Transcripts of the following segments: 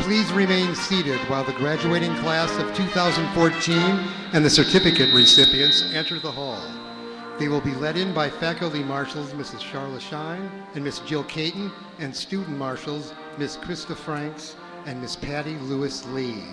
please remain seated while the graduating class of 2014 and the certificate recipients enter the hall. They will be led in by faculty marshals Mrs. Charla Shine and Miss Jill Caton, and student marshals Miss Krista Franks and Miss Patty Lewis Lee.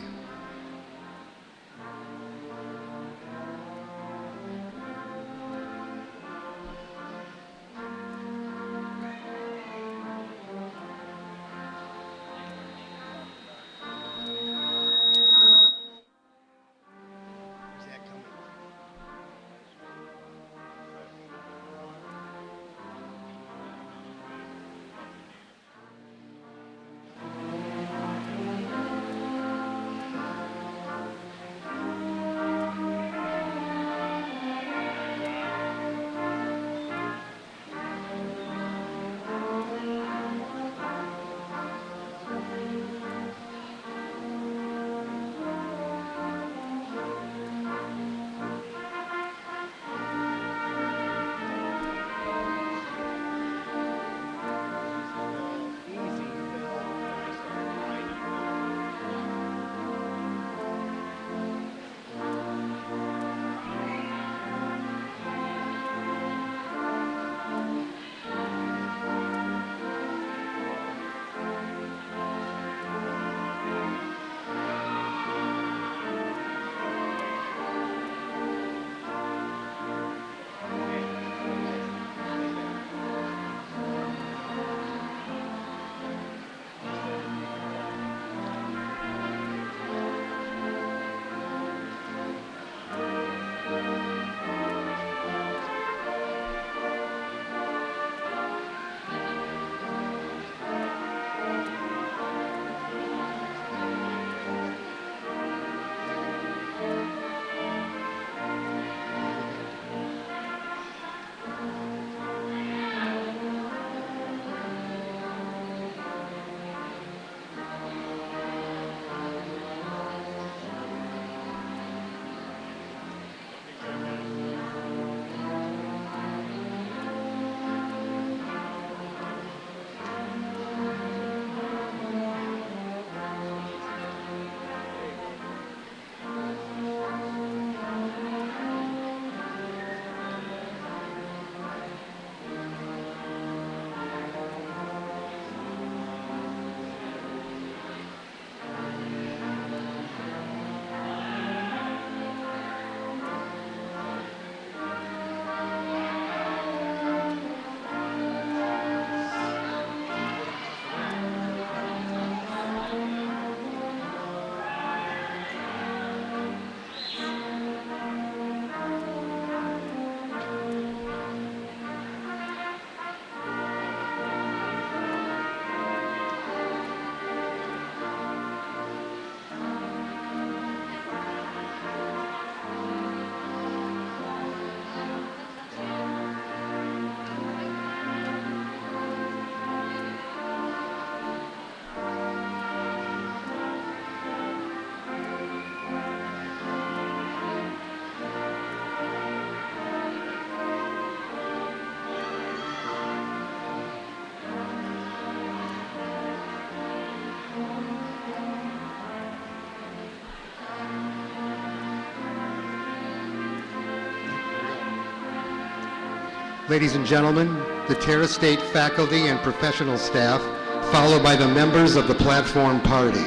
Ladies and gentlemen, the Terra State faculty and professional staff, followed by the members of the platform party.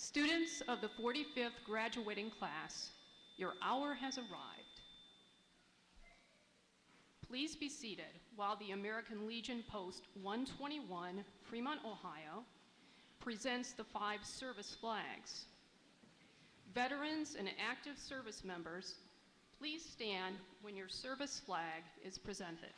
Students of the 45th graduating class, your hour has arrived. Please be seated while the American Legion Post 121, Fremont, Ohio, presents the 5 service flags. Veterans and active service members, please stand when your service flag is presented.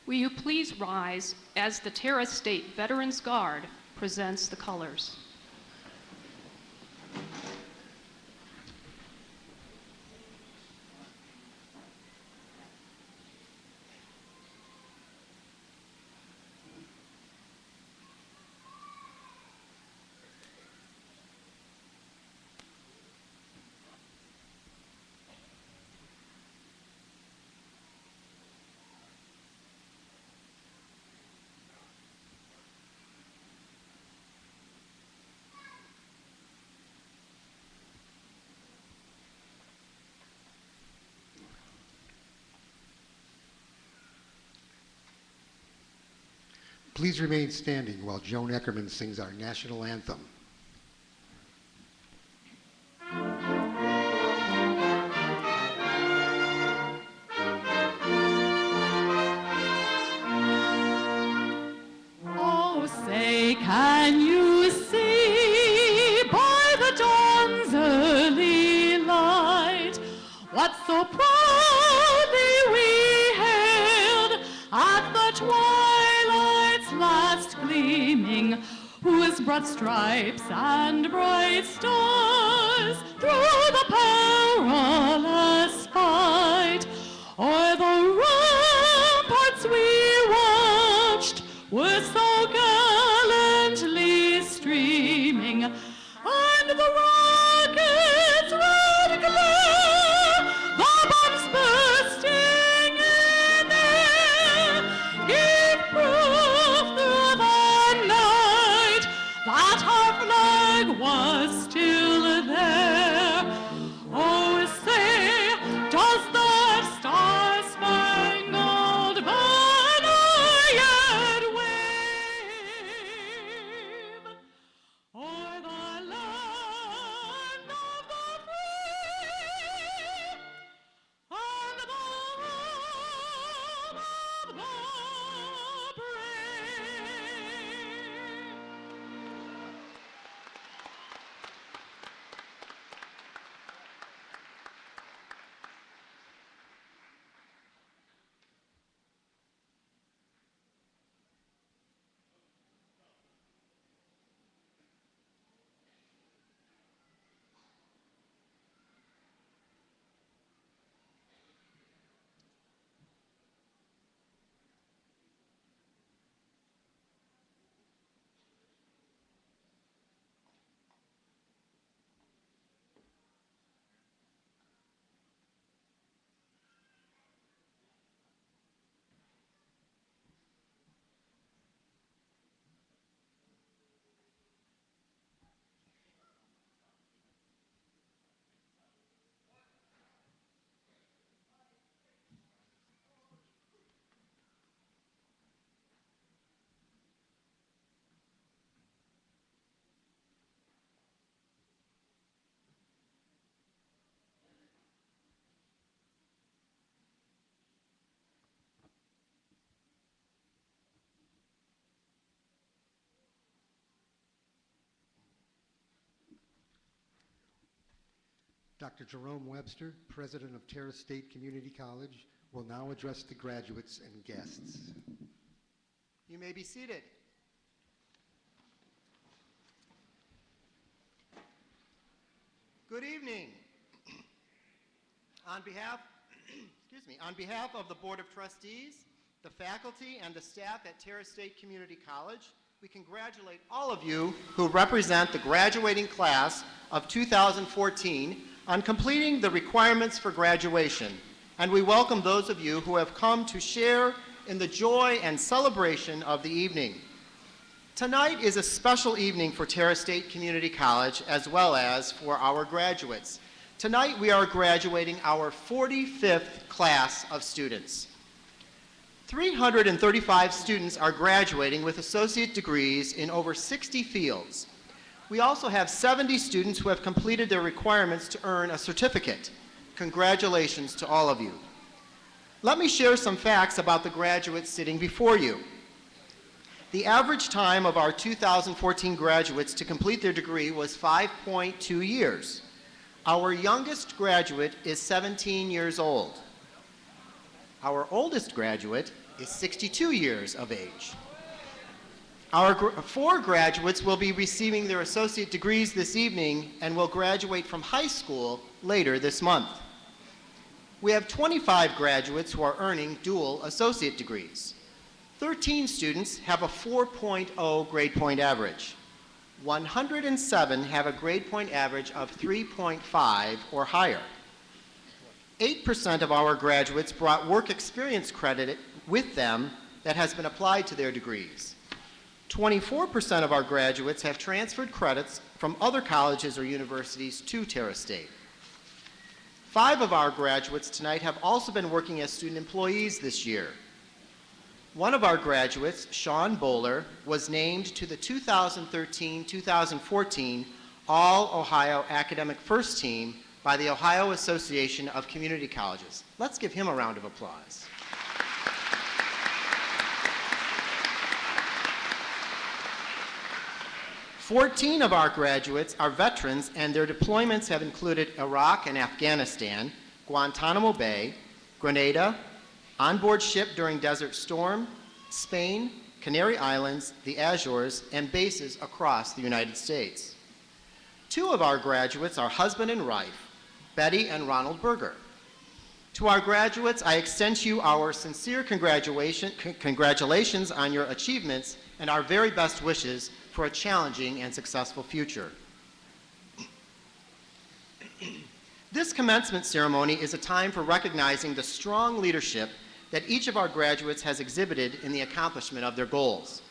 Will you please rise as the Terra State Veterans Guard presents the colors. Please remain standing while Joan Eckerman sings our national anthem. Oh, say, can you see by the dawn's So proudly we hailed at the twilight's last gleaming, whose broad stripes and bright stars through the perilous fight o'er the ramparts we watched were so gallantly streaming, and the rockets' red glare, the bombs bursting in air, gave proof through the night that our flag was still there. Oh, say, does that star-spangled banner yet wave o'er the land of the free and the home of the brave? Dr. Jerome Webster, President of Terra State Community College, will now address the graduates and guests. You may be seated. Good evening. On behalf of the Board of Trustees, the faculty, and the staff at Terra State Community College, we congratulate all of you who represent the graduating class of 2014 on completing the requirements for graduation, and we welcome those of you who have come to share in the joy and celebration of the evening. Tonight is a special evening for Terra State Community College as well as for our graduates. Tonight we are graduating our 45th class of students. 335 students are graduating with associate degrees in over 60 fields. We also have 70 students who have completed their requirements to earn a certificate. Congratulations to all of you. Let me share some facts about the graduates sitting before you. The average time of our 2014 graduates to complete their degree was 5.2 years. Our youngest graduate is 17 years old. Our oldest graduate is 62 years of age. Our 4 graduates will be receiving their associate degrees this evening and will graduate from high school later this month. We have 25 graduates who are earning dual associate degrees. 13 students have a 4.0 grade point average. 107 have a grade point average of 3.5 or higher. 8% of our graduates brought work experience credit with them that has been applied to their degrees. 24% of our graduates have transferred credits from other colleges or universities to Terra State. 5 of our graduates tonight have also been working as student employees this year. One of our graduates, Sean Bowler, was named to the 2013-2014 All-Ohio Academic First Team by the Ohio Association of Community Colleges. Let's give him a round of applause. 14 of our graduates are veterans, and their deployments have included Iraq and Afghanistan. Guantanamo Bay, Grenada, onboard ship during Desert Storm, Spain, Canary Islands, the Azores, and bases across the United States. Two of our graduates are husband and wife, Betty and Ronald Berger. To our graduates, I extend to you our sincere congratulations on your achievements and our very best wishes for a challenging and successful future. This commencement ceremony is a time for recognizing the strong leadership that each of our graduates has exhibited in the accomplishment of their goals.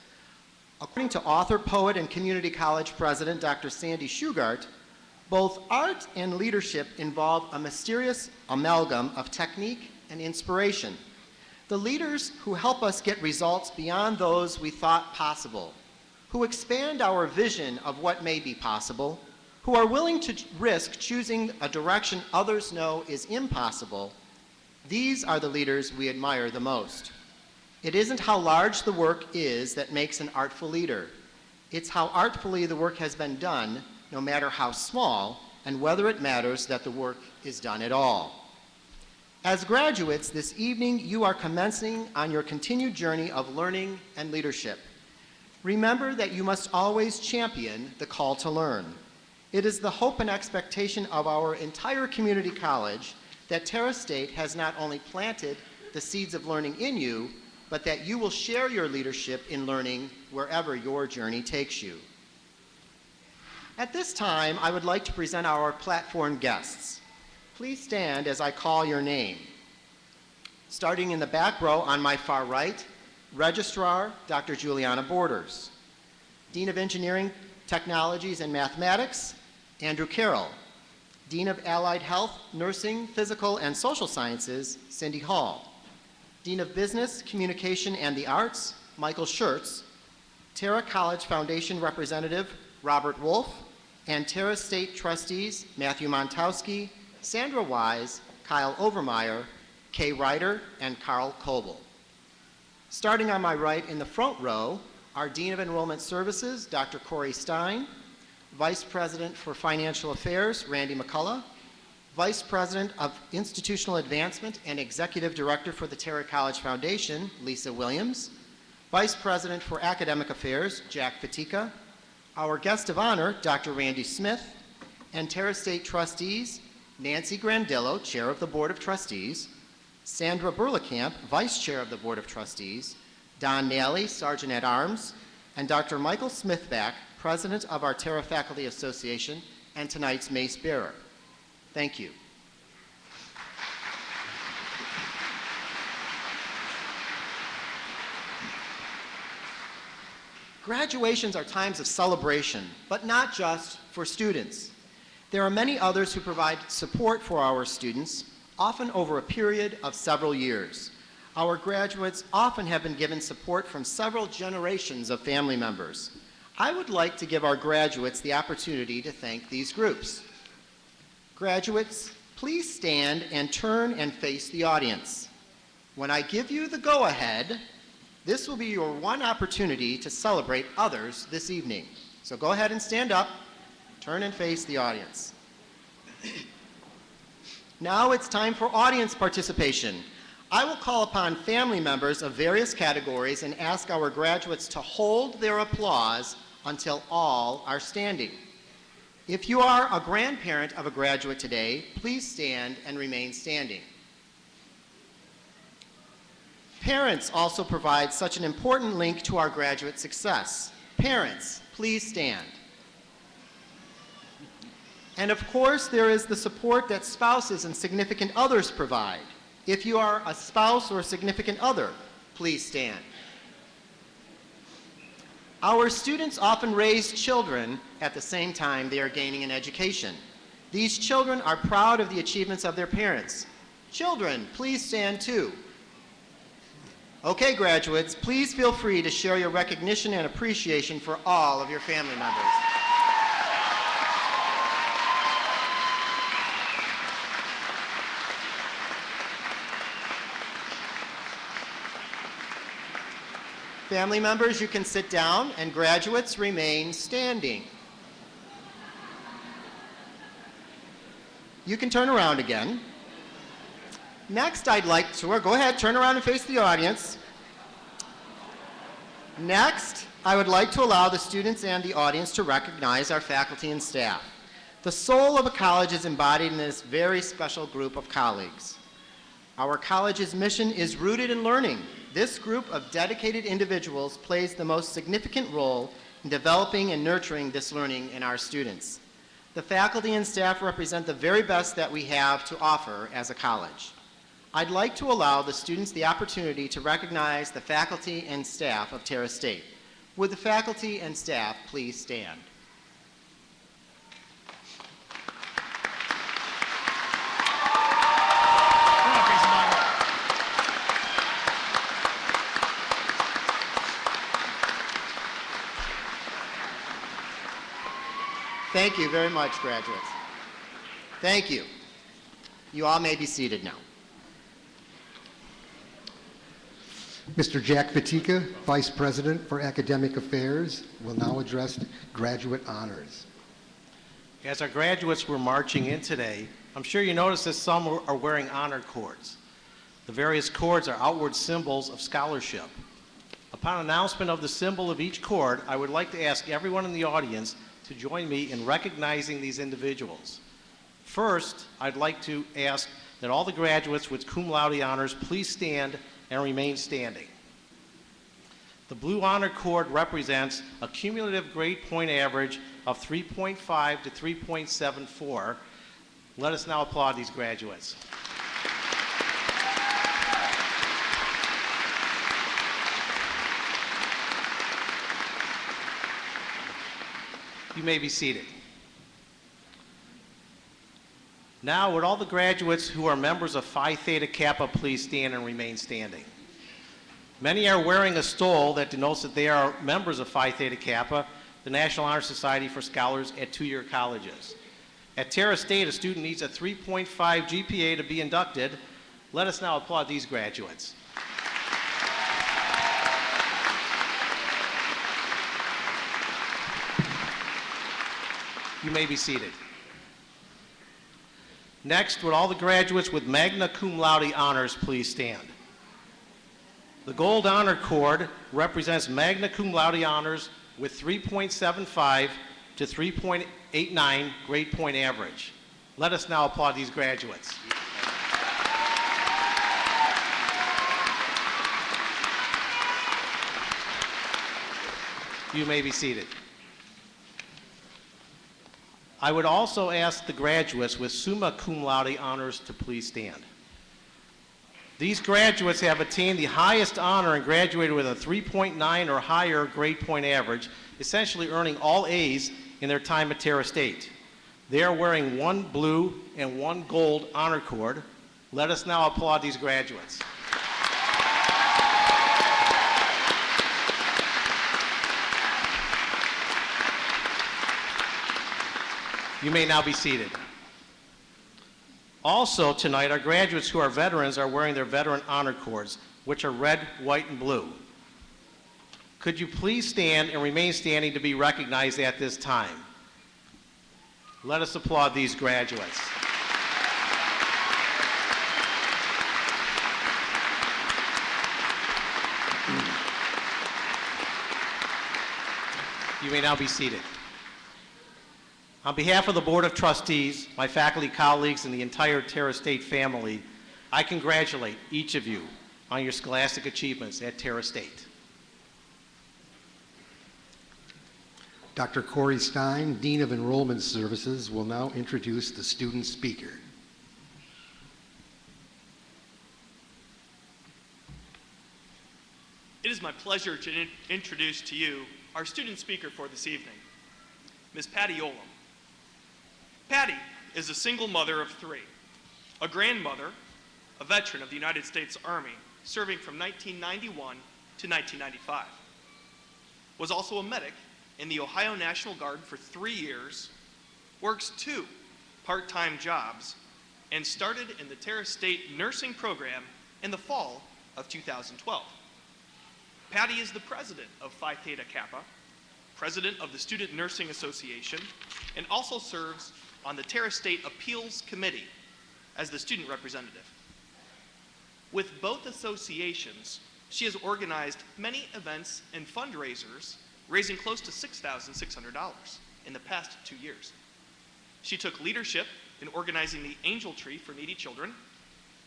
According to author, poet, and community college president Dr. Sandy Shugart, both art and leadership involve a mysterious amalgam of technique and inspiration. The leaders who help us get results beyond those we thought possible, who expand our vision of what may be possible, who are willing to risk choosing a direction others know is impossible, these are the leaders we admire the most. It isn't how large the work is that makes an artful leader. It's how artfully the work has been done, no matter how small, and whether it matters that the work is done at all. As graduates, this evening you are commencing on your continued journey of learning and leadership. Remember that you must always champion the call to learn. It is the hope and expectation of our entire community college that Terra State has not only planted the seeds of learning in you, but that you will share your leadership in learning wherever your journey takes you. At this time, I would like to present our platform guests. Please stand as I call your name. Starting in the back row on my far right, Registrar Dr. Juliana Borders. Dean of Engineering, Technologies, and Mathematics, Andrew Carroll. Dean of Allied Health, Nursing, Physical, and Social Sciences, Cindy Hall. Dean of Business, Communication, and the Arts, Michael Schertz. Terra College Foundation Representative, Robert Wolf, and Terra State Trustees, Matthew Montowski, Sandra Wise, Kyle Overmeyer, Kay Ryder, and Carl Coble. Starting on my right in the front row, our Dean of Enrollment Services, Dr. Corey Stein, Vice President for Financial Affairs, Randy McCullough, Vice President of Institutional Advancement and Executive Director for the Terra College Foundation, Lisa Williams, Vice President for Academic Affairs, Jack Fatika, our guest of honor, Dr. Randy Smith, and Terra State Trustees, Nancy Grandillo, Chair of the Board of Trustees, Sandra Burlekamp, Vice Chair of the Board of Trustees, Don Nally, Sergeant at Arms, and Dr. Michael Smithback, President of our Terra Faculty Association and tonight's Mace Bearer. Thank you. Graduations are times of celebration, but not just for students. There are many others who provide support for our students, often over a period of several years. Our graduates often have been given support from several generations of family members. I would like to give our graduates the opportunity to thank these groups. Graduates, please stand and turn and face the audience. When I give you the go-ahead, this will be your one opportunity to celebrate others this evening. So go ahead and stand up, turn and face the audience. Now it's time for audience participation. I will call upon family members of various categories and ask our graduates to hold their applause until all are standing. If you are a grandparent of a graduate today, please stand and remain standing. Parents also provide such an important link to our graduate success. Parents, please stand. And of course, there is the support that spouses and significant others provide. If you are a spouse or a significant other, please stand. Our students often raise children at the same time they are gaining an education. These children are proud of the achievements of their parents. Children, please stand too. Okay, graduates, please feel free to share your recognition and appreciation for all of your family members. Family members, you can sit down, and graduates remain standing. You can turn around again. Next, I'd like to, go ahead, turn around and face the audience. Next, I would like to allow the students and the audience to recognize our faculty and staff. The soul of a college is embodied in this very special group of colleagues. Our college's mission is rooted in learning. This group of dedicated individuals plays the most significant role in developing and nurturing this learning in our students. The faculty and staff represent the very best that we have to offer as a college. I'd like to allow the students the opportunity to recognize the faculty and staff of Terra State. Would the faculty and staff please stand? Thank you very much, graduates. Thank you. You all may be seated now. Mr. Jack Vatika, Vice President for Academic Affairs, will now address graduate honors. As our graduates were marching in today, I'm sure you noticed that some are wearing honor cords. The various cords are outward symbols of scholarship. Upon announcement of the symbol of each cord, I would like to ask everyone in the audience to join me in recognizing these individuals. First, I'd like to ask that all the graduates with cum laude honors please stand and remain standing. The blue honor cord represents a cumulative grade point average of 3.5 to 3.74. Let us now applaud these graduates. You may be seated. Now, would all the graduates who are members of Phi Theta Kappa please stand and remain standing? Many are wearing a stole that denotes that they are members of Phi Theta Kappa, the National Honor Society for Scholars at two-year colleges. At Terra State, a student needs a 3.5 GPA to be inducted. Let us now applaud these graduates. You may be seated. Next, would all the graduates with magna cum laude honors please stand? The gold honor cord represents magna cum laude honors with 3.75 to 3.89 grade point average. Let us now applaud these graduates. You may be seated. I would also ask the graduates with summa cum laude honors to please stand. These graduates have attained the highest honor and graduated with a 3.9 or higher grade point average, essentially earning all A's in their time at Terra State. They are wearing one blue and one gold honor cord. Let us now applaud these graduates. You may now be seated. Also tonight, our graduates who are veterans are wearing their veteran honor cords, which are red, white, and blue. Could you please stand and remain standing to be recognized at this time? Let us applaud these graduates. You may now be seated. On behalf of the Board of Trustees, my faculty colleagues, and the entire Terra State family, I congratulate each of you on your scholastic achievements at Terra State. Dr. Corey Stein, Dean of Enrollment Services, will now introduce the student speaker. It is my pleasure to introduce to you our student speaker for this evening, Ms. Patty Olam. Patty is a single mother of three, a grandmother, a veteran of the United States Army, serving from 1991 to 1995. Was also a medic in the Ohio National Guard for 3 years, works 2 part-time jobs, and started in the Terra State nursing program in the fall of 2012. Patty is the president of Phi Theta Kappa, president of the Student Nursing Association, and also serves on the Terra State Appeals Committee as the student representative. With both associations, she has organized many events and fundraisers, raising close to $6,600 in the past 2 years. She took leadership in organizing the Angel Tree for needy children,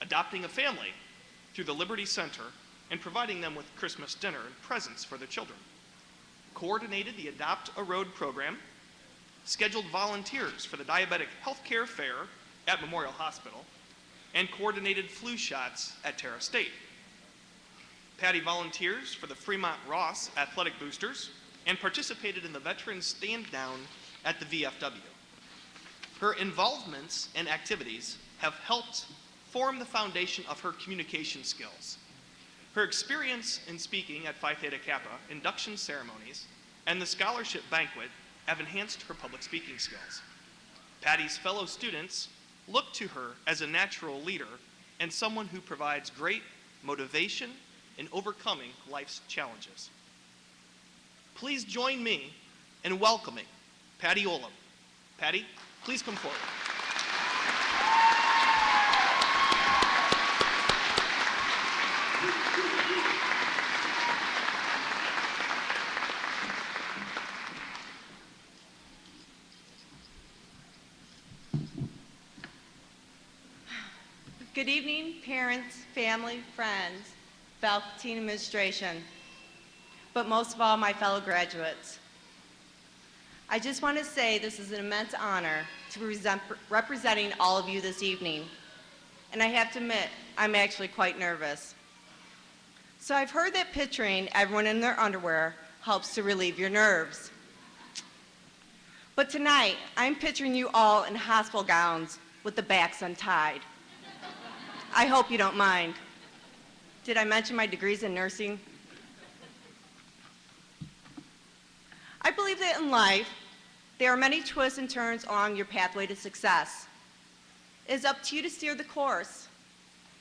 adopting a family through the Liberty Center, and providing them with Christmas dinner and presents for their children, coordinated the Adopt a Road program, scheduled volunteers for the diabetic healthcare fair at Memorial Hospital, and coordinated flu shots at Terra State. Patty volunteers for the Fremont Ross Athletic Boosters and participated in the Veterans Stand Down at the VFW. Her involvements and activities have helped form the foundation of her communication skills. Her experience in speaking at Phi Theta Kappa induction ceremonies and the scholarship banquet have enhanced her public speaking skills. Patty's fellow students look to her as a natural leader and someone who provides great motivation in overcoming life's challenges. Please join me in welcoming Patty Olam. Patty, please come forward. Good evening, parents, family, friends, faculty, and administration, but most of all, my fellow graduates. I just want to say this is an immense honor to be representing all of you this evening, and I have to admit, I'm actually quite nervous. So I've heard that picturing everyone in their underwear helps to relieve your nerves. But tonight, I'm picturing you all in hospital gowns with the backs untied. I hope you don't mind. Did I mention my degrees in nursing? I believe that in life, there are many twists and turns along your pathway to success. It is up to you to steer the course.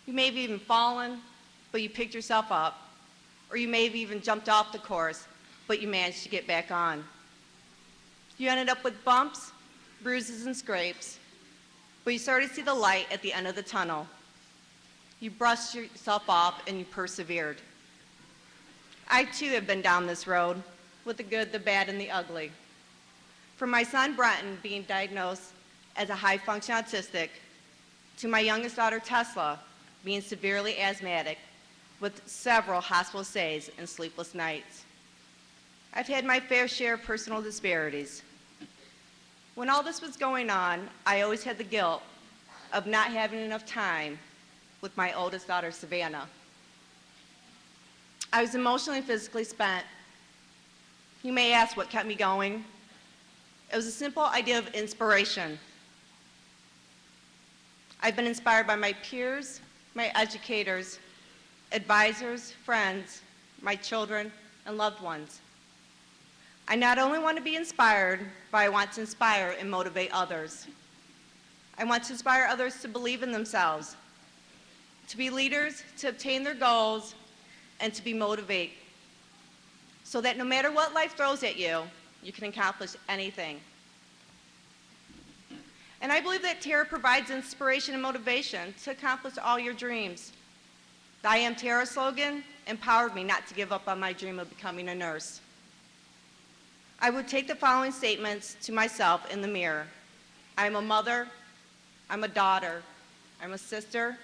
You may have even fallen, but you picked yourself up. Or you may have even jumped off the course, but you managed to get back on. You ended up with bumps, bruises, and scrapes, but you started to see the light at the end of the tunnel. You brushed yourself off and you persevered. I too have been down this road with the good, the bad, and the ugly. From my son Brenton being diagnosed as a high-function autistic to my youngest daughter Tesla being severely asthmatic with several hospital stays and sleepless nights. I've had my fair share of personal disparities. When all this was going on, I always had the guilt of not having enough time with my oldest daughter, Savannah. I was emotionally and physically spent. You may ask what kept me going. It was a simple idea of inspiration. I've been inspired by my peers, my educators, advisors, friends, my children, and loved ones. I not only want to be inspired, but I want to inspire and motivate others. I want to inspire others to believe in themselves, to be leaders, to obtain their goals, and to be motivated, so that no matter what life throws at you, you can accomplish anything. And I believe that Terra provides inspiration and motivation to accomplish all your dreams. The I Am Terra slogan empowered me not to give up on my dream of becoming a nurse. I would take the following statements to myself in the mirror. I'm a mother, I'm a daughter, I'm a sister,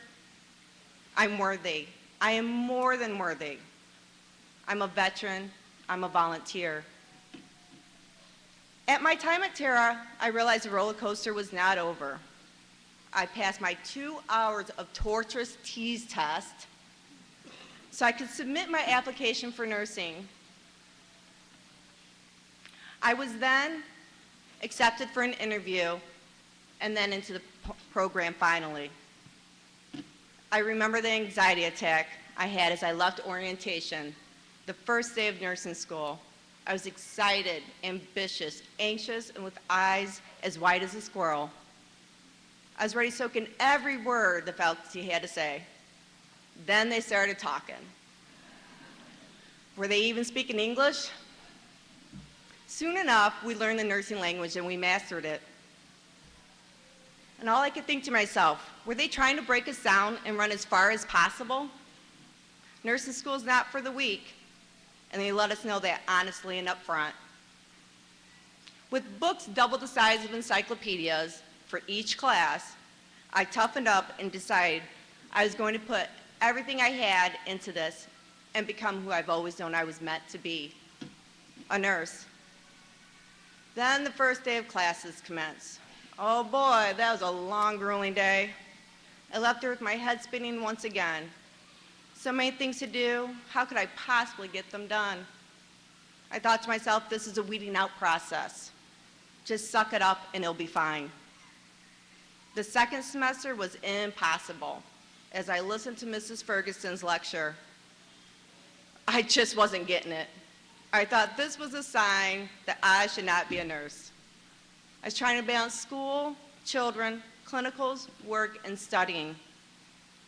I'm worthy. I am more than worthy. I'm a veteran, I'm a volunteer. At my time at Terra, I realized the roller coaster was not over. I passed my 2 hours of torturous tease test so I could submit my application for nursing. I was then accepted for an interview and then into the program finally. I remember the anxiety attack I had as I left orientation, the first day of nursing school. I was excited, ambitious, anxious, and with eyes as wide as a squirrel. I was ready to soak in every word the faculty had to say. Then they started talking. Were they even speaking English? Soon enough, we learned the nursing language and we mastered it. And all I could think to myself, were they trying to break us down and run as far as possible? Nursing school is not for the weak, and they let us know that honestly and up front. With books double the size of encyclopedias for each class, I toughened up and decided I was going to put everything I had into this and become who I've always known I was meant to be, a nurse. Then the first day of classes commenced. Oh boy, that was a long, grueling day. I left there with my head spinning once again. So many things to do, how could I possibly get them done? I thought to myself, this is a weeding out process. Just suck it up and it'll be fine. The second semester was impossible. As I listened to Mrs. Ferguson's lecture, I just wasn't getting it. I thought this was a sign that I should not be a nurse. I was trying to balance school, children, clinicals, work, and studying,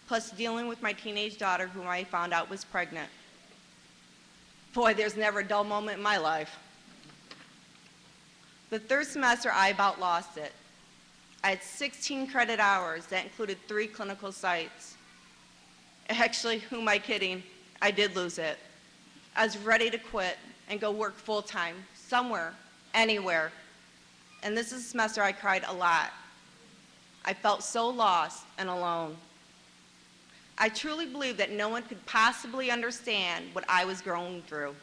plus dealing with my teenage daughter whom I found out was pregnant. Boy, there's never a dull moment in my life. The third semester, I about lost it. I had 16 credit hours that included 3 clinical sites. Actually, who am I kidding? I did lose it. I was ready to quit and go work full-time, somewhere, anywhere. And this is a semester I cried a lot. I felt so lost and alone. I truly believe that no one could possibly understand what I was going through.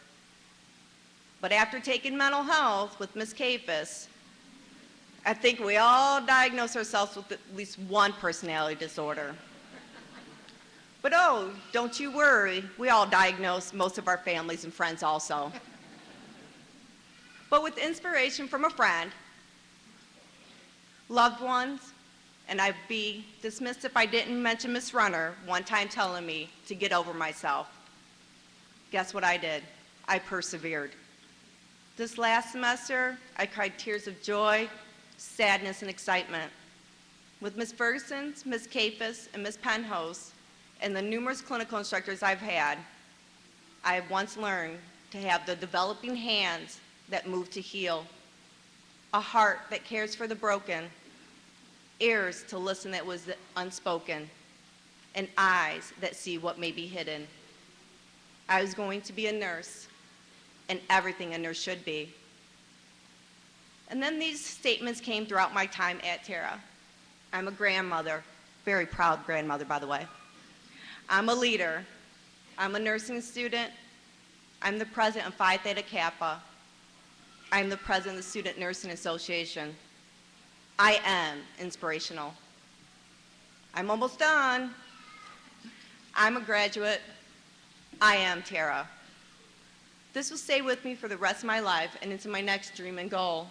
But after taking mental health with Ms. Kapis, I think we all diagnose ourselves with at least one personality disorder. But oh, don't you worry, we all diagnose most of our families and friends also. But with inspiration from a friend, loved ones, and I'd be dismissed if I didn't mention Miss Runner one time telling me to get over myself. Guess what I did? I persevered. This last semester, I cried tears of joy, sadness, and excitement. With Ms. Ferguson, Ms. Kapis, and Ms. Penhose, and the numerous clinical instructors I've had, I have once learned to have the developing hands that move to heal, a heart that cares for the broken, ears to listen that was unspoken, and eyes that see what may be hidden. I was going to be a nurse, and everything a nurse should be. And then these statements came throughout my time at Terra. I'm a grandmother, very proud grandmother, by the way. I'm a leader. I'm a nursing student. I'm the president of Phi Theta Kappa. I'm the president of the Student Nursing Association. I am inspirational. I'm almost done. I'm a graduate. I am Terra. This will stay with me for the rest of my life and into my next dream and goal.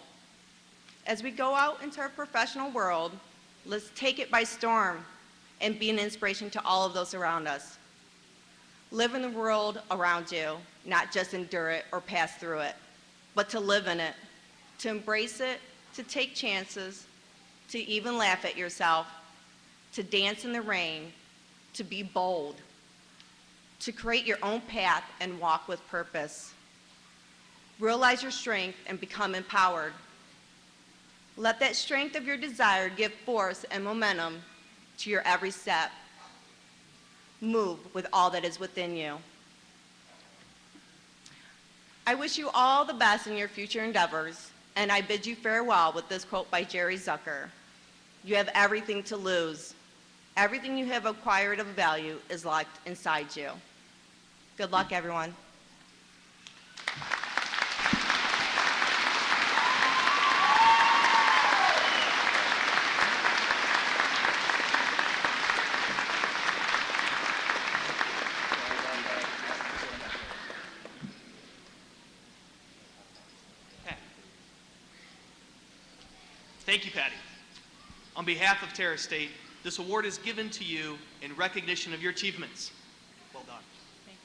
As we go out into our professional world, let's take it by storm and be an inspiration to all of those around us. Live in the world around you, not just endure it or pass through it, but to live in it, to embrace it, to take chances, to even laugh at yourself, to dance in the rain, to be bold, to create your own path and walk with purpose. Realize your strength and become empowered. Let that strength of your desire give force and momentum to your every step. Move with all that is within you. I wish you all the best in your future endeavors, and I bid you farewell with this quote by Jerry Zucker. You have everything to lose. Everything you have acquired of value is locked inside you. Good luck, everyone. Thank you, Patty. On behalf of Terra State, this award is given to you in recognition of your achievements. Well done. Thank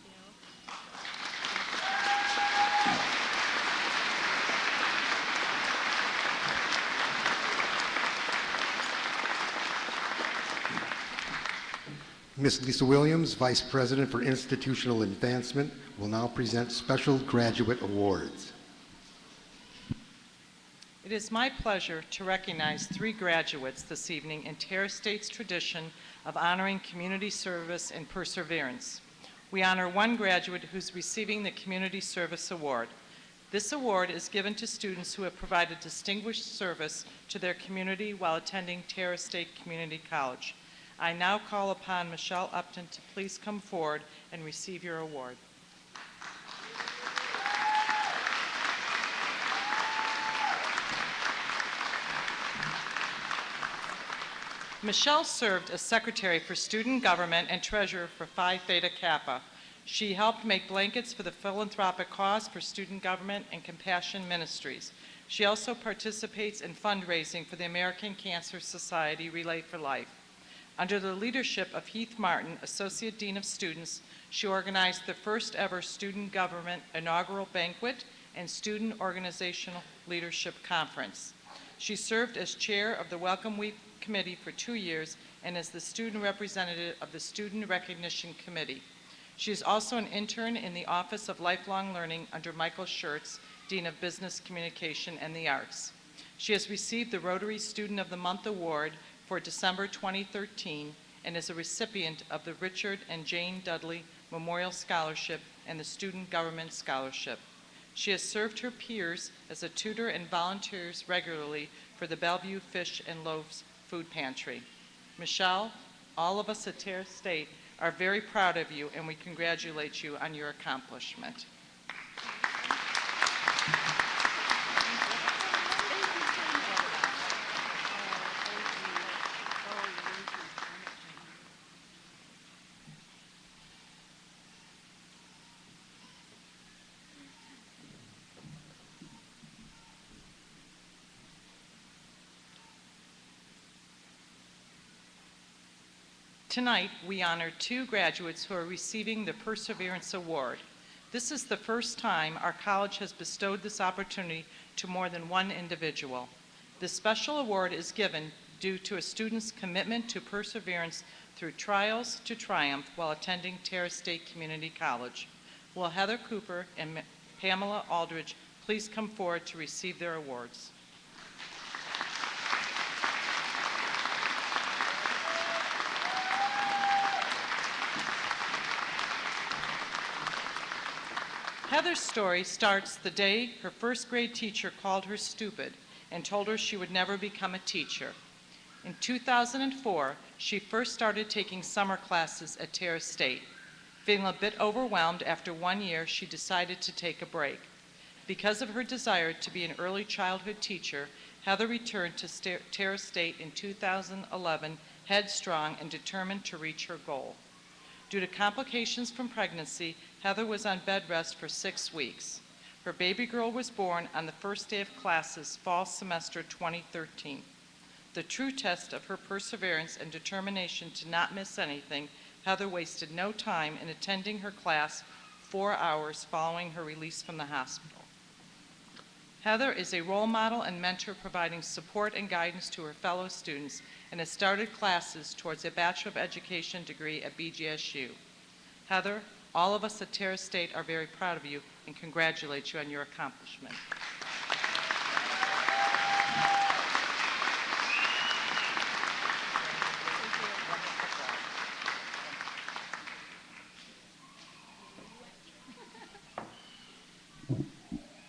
you. Ms. Lisa Williams, Vice President for Institutional Advancement, will now present special graduate awards. It is my pleasure to recognize 3 graduates this evening in Terra State's tradition of honoring community service and perseverance. We honor one graduate who's receiving the Community Service Award. This award is given to students who have provided distinguished service to their community while attending Terra State Community College. I now call upon Michelle Upton to please come forward and receive your award. Michelle served as secretary for student government and treasurer for Phi Theta Kappa. She helped make blankets for the philanthropic cause for student government and Compassion Ministries. She also participates in fundraising for the American Cancer Society Relay for Life. Under the leadership of Heath Martin, Associate Dean of Students, she organized the first ever student government inaugural banquet and student organizational leadership conference. She served as chair of the Welcome Week Committee for 2 years and as the student representative of the Student Recognition Committee. She is also an intern in the Office of Lifelong Learning under Michael Schertz, Dean of Business Communication and the Arts. She has received the Rotary Student of the Month Award for December 2013 and is a recipient of the Richard and Jane Dudley Memorial Scholarship and the Student Government Scholarship. She has served her peers as a tutor and volunteers regularly for the Bellevue Fish and Loaves Food Pantry. Michelle, all of us at Terra State are very proud of you and we congratulate you on your accomplishment. Tonight, we honor 2 graduates who are receiving the Perseverance Award. This is the first time our college has bestowed this opportunity to more than one individual. This special award is given due to a student's commitment to perseverance through trials to triumph while attending Terra State Community College. Will Heather Cooper and Pamela Aldridge please come forward to receive their awards? Heather's story starts the day her first grade teacher called her stupid and told her she would never become a teacher. In 2004, she first started taking summer classes at Terra State. Feeling a bit overwhelmed after 1 year, she decided to take a break. Because of her desire to be an early childhood teacher, Heather returned to Terra State in 2011, headstrong and determined to reach her goal. Due to complications from pregnancy, Heather was on bed rest for 6 weeks. Her baby girl was born on the first day of classes, fall semester 2013. The true test of her perseverance and determination to not miss anything, Heather wasted no time in attending her class 4 hours following her release from the hospital. Heather is a role model and mentor providing support and guidance to her fellow students and has started classes towards a Bachelor of Education degree at BGSU. Heather, all of us at Terra State are very proud of you and congratulate you on your accomplishment.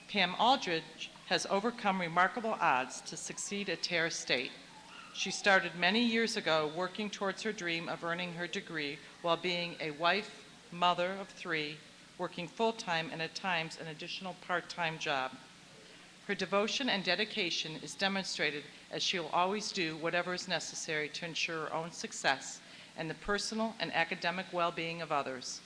Pam Aldridge has overcome remarkable odds to succeed at Terra State. She started many years ago working towards her dream of earning her degree while being a wife, mother of 3, working full-time and at times an additional part-time job. Her devotion and dedication is demonstrated as she will always do whatever is necessary to ensure her own success and the personal and academic well-being of others.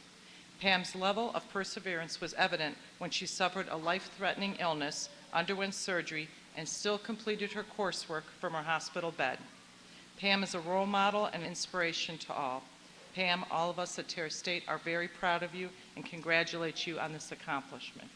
Pam's level of perseverance was evident when she suffered a life-threatening illness, underwent surgery, and still completed her coursework from her hospital bed. Pam is a role model and inspiration to all. Pam, all of us at Terra State are very proud of you and congratulate you on this accomplishment.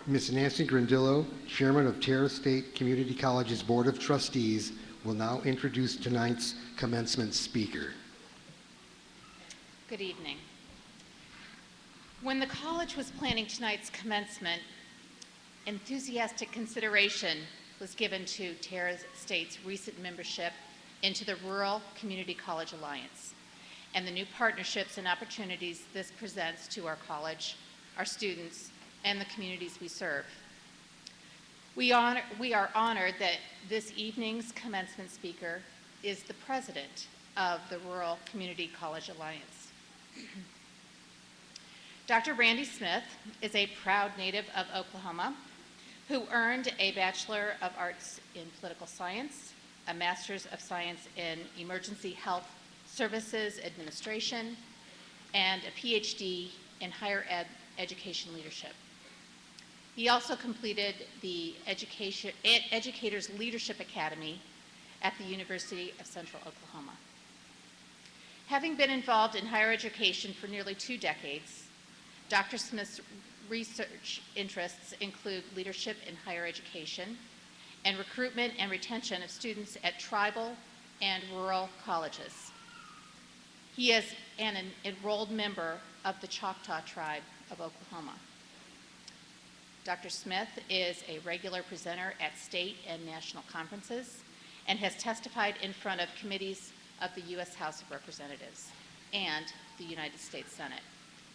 Ms. Nancy Grandillo, Chairman of Terra State Community College's Board of Trustees, will now introduce tonight's commencement speaker. Good evening. When the college was planning tonight's commencement, enthusiastic consideration was given to Terra State's recent membership into the Rural Community College Alliance and the new partnerships and opportunities this presents to our college, our students, and the communities we serve. We are honored that this evening's commencement speaker is the president of the Rural Community College Alliance. Dr. Randy Smith is a proud native of Oklahoma who earned a Bachelor of Arts in Political Science, a Master's of Science in Emergency Health Services Administration, and a PhD in Higher Education Leadership. He also completed the Educators Leadership Academy at the University of Central Oklahoma. Having been involved in higher education for nearly 2 decades, Dr. Smith's research interests include leadership in higher education and recruitment and retention of students at tribal and rural colleges. He is an enrolled member of the Choctaw Tribe of Oklahoma. Dr. Smith is a regular presenter at state and national conferences and has testified in front of committees of the U.S. House of Representatives and the United States Senate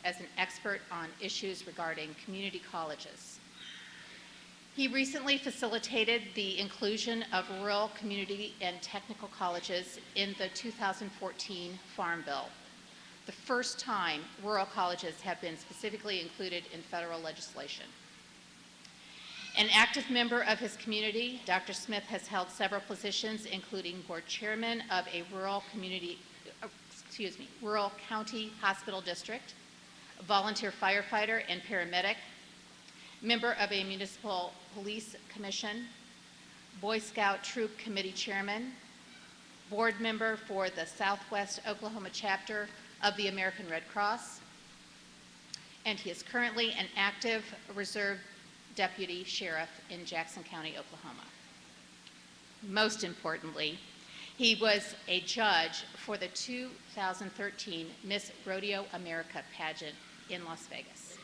as an expert on issues regarding community colleges. He recently facilitated the inclusion of rural community and technical colleges in the 2014 Farm Bill, the first time rural colleges have been specifically included in federal legislation. An active member of his community, Dr. Smith has held several positions, including board chairman of a rural county hospital district, a volunteer firefighter and paramedic, member of a municipal police commission, Boy Scout troop committee chairman, board member for the Southwest Oklahoma chapter of the American Red Cross, and he is currently an active reserve deputy sheriff in Jackson County, Oklahoma. Most importantly, he was a judge for the 2013 Miss Rodeo America pageant in Las Vegas.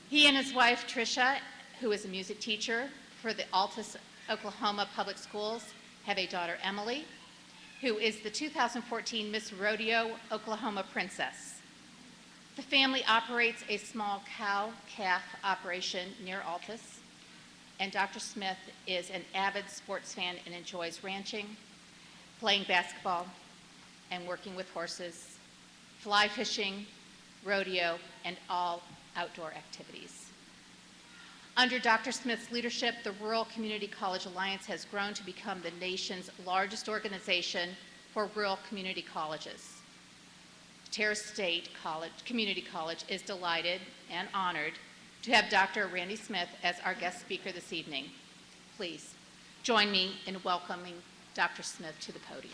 He and his wife, Tricia, who is a music teacher for the Altus, Oklahoma Public Schools, have a daughter, Emily, who is the 2014 Miss Rodeo Oklahoma Princess. The family operates a small cow-calf operation near Altus, and Dr. Smith is an avid sports fan and enjoys ranching, playing basketball, and working with horses, fly fishing, rodeo, and all outdoor activities. Under Dr. Smith's leadership, the Rural Community College Alliance has grown to become the nation's largest organization for rural community colleges. Terra State Community College is delighted and honored to have Dr. Randy Smith as our guest speaker this evening. Please join me in welcoming Dr. Smith to the podium.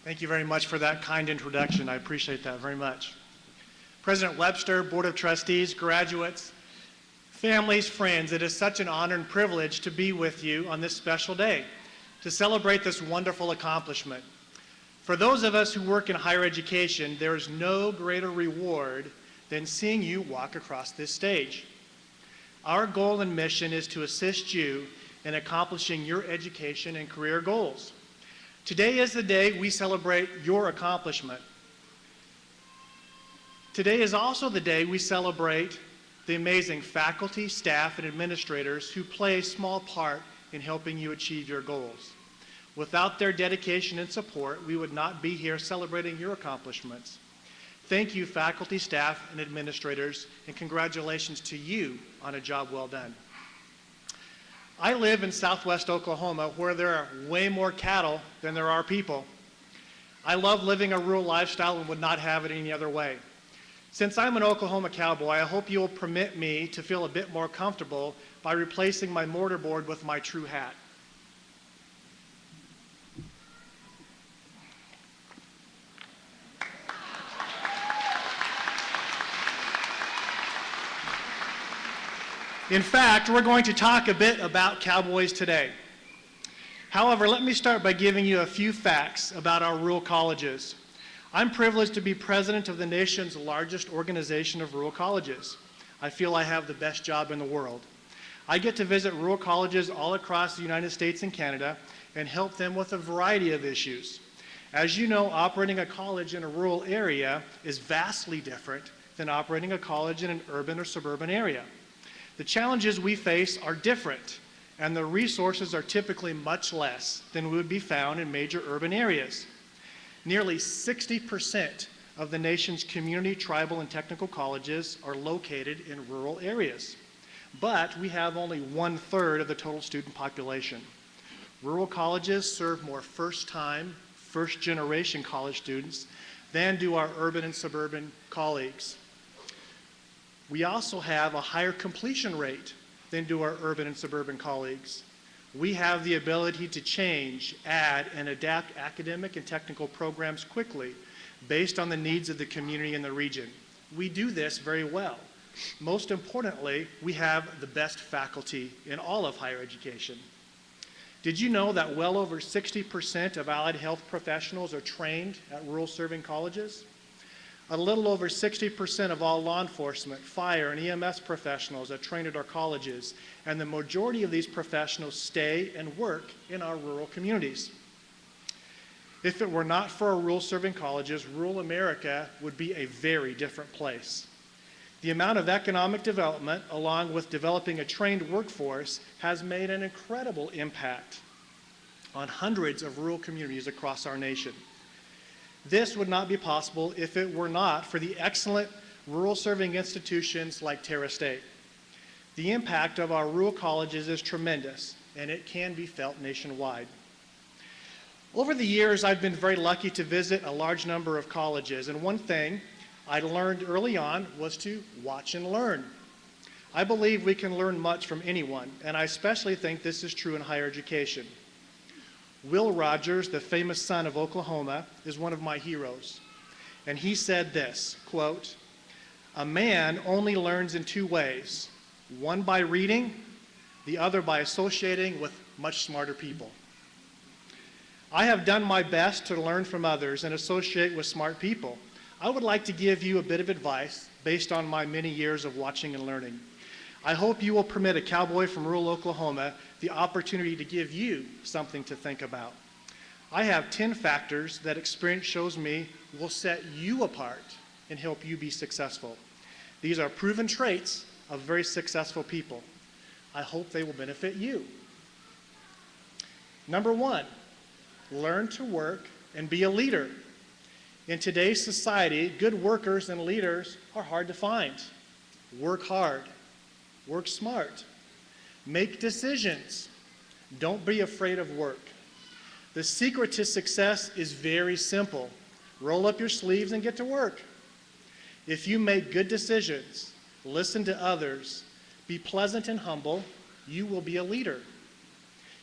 Thank you very much for that kind introduction. I appreciate that very much. President Webster, Board of Trustees, graduates, families, friends, it is such an honor and privilege to be with you on this special day to celebrate this wonderful accomplishment. For those of us who work in higher education, there is no greater reward than seeing you walk across this stage. Our goal and mission is to assist you in accomplishing your education and career goals. Today is the day we celebrate your accomplishment. Today is also the day we celebrate the amazing faculty, staff, and administrators who play a small part in helping you achieve your goals. Without their dedication and support, we would not be here celebrating your accomplishments. Thank you, faculty, staff, and administrators, and congratulations to you on a job well done. I live in Southwest Oklahoma, where there are way more cattle than there are people. I love living a rural lifestyle and would not have it any other way. Since I'm an Oklahoma cowboy, I hope you'll permit me to feel a bit more comfortable by replacing my mortarboard with my true hat. In fact, we're going to talk a bit about cowboys today. However, let me start by giving you a few facts about our rural colleges. I'm privileged to be president of the nation's largest organization of rural colleges. I feel I have the best job in the world. I get to visit rural colleges all across the United States and Canada and help them with a variety of issues. As you know, operating a college in a rural area is vastly different than operating a college in an urban or suburban area. The challenges we face are different, and the resources are typically much less than would be found in major urban areas. Nearly 60% of the nation's community, tribal, and technical colleges are located in rural areas. But we have only 1/3 of the total student population. Rural colleges serve more first-time, first-generation college students than do our urban and suburban colleagues. We also have a higher completion rate than do our urban and suburban colleagues. We have the ability to change, add, and adapt academic and technical programs quickly based on the needs of the community and the region. We do this very well. Most importantly, we have the best faculty in all of higher education. Did you know that well over 60% of allied health professionals are trained at rural serving colleges? A little over 60% of all law enforcement, fire, and EMS professionals are trained at our colleges, and the majority of these professionals stay and work in our rural communities. If it were not for our rural serving colleges, rural America would be a very different place. The amount of economic development, along with developing a trained workforce, has made an incredible impact on hundreds of rural communities across our nation. This would not be possible if it were not for the excellent rural serving institutions like Terra State. The impact of our rural colleges is tremendous, and it can be felt nationwide. Over the years, I've been very lucky to visit a large number of colleges, and one thing I learned early on was to watch and learn. I believe we can learn much from anyone, and I especially think this is true in higher education. Will Rogers, the famous son of Oklahoma, is one of my heroes. And he said this, quote, "A man only learns in two ways, one by reading, the other by associating with much smarter people." I have done my best to learn from others and associate with smart people. I would like to give you a bit of advice based on my many years of watching and learning. I hope you will permit a cowboy from rural Oklahoma the opportunity to give you something to think about. I have 10 factors that experience shows me will set you apart and help you be successful. These are proven traits of very successful people. I hope they will benefit you. Number one, learn to work and be a leader. In today's society, good workers and leaders are hard to find. Work hard. Work smart. Make decisions. Don't be afraid of work. The secret to success is very simple. Roll up your sleeves and get to work. If you make good decisions, listen to others, be pleasant and humble, you will be a leader.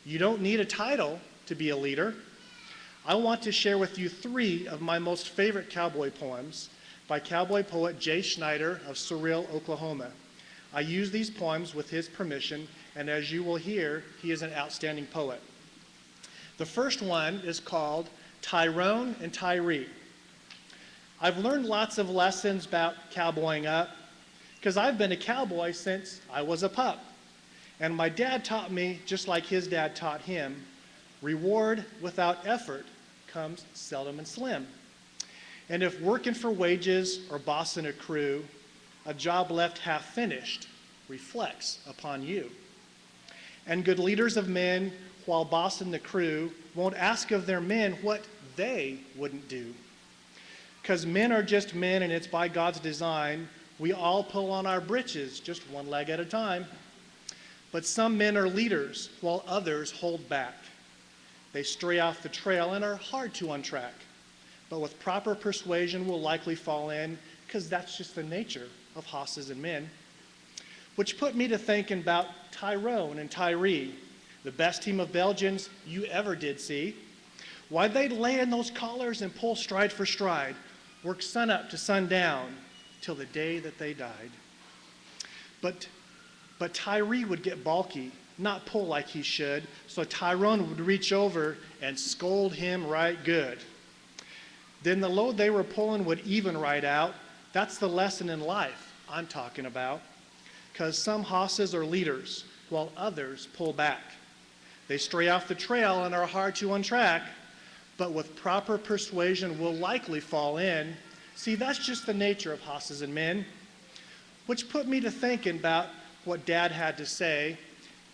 You don't need a title to be a leader. I want to share with you 3 of my most favorite cowboy poems by cowboy poet Jay Schneider of Surreal, Oklahoma. I use these poems with his permission, and as you will hear, he is an outstanding poet. The first one is called Tyrone and Tyree. I've learned lots of lessons about cowboying up because I've been a cowboy since I was a pup. And my dad taught me, just like his dad taught him, reward without effort comes seldom and slim. And if working for wages or bossing a crew, a job left half finished reflects upon you. And good leaders of men, while bossing the crew, won't ask of their men what they wouldn't do. Because men are just men, and it's by God's design. We all pull on our britches just one leg at a time. But some men are leaders, while others hold back. They stray off the trail and are hard to untrack. But with proper persuasion will likely fall in, because that's just the nature of hosses and men. Which put me to thinking about Tyrone and Tyree, the best team of Belgians you ever did see. Why, they'd lay in those collars and pull stride for stride, work sun up to sundown till the day that they died. But But Tyree would get balky, not pull like he should, so Tyrone would reach over and scold him right good. Then the load they were pulling would even right out. That's the lesson in life I'm talking about, because some hosses are leaders while others pull back. They stray off the trail and are hard to untrack, but with proper persuasion will likely fall in. See, that's just the nature of hosses and men, which put me to thinking about what Dad had to say,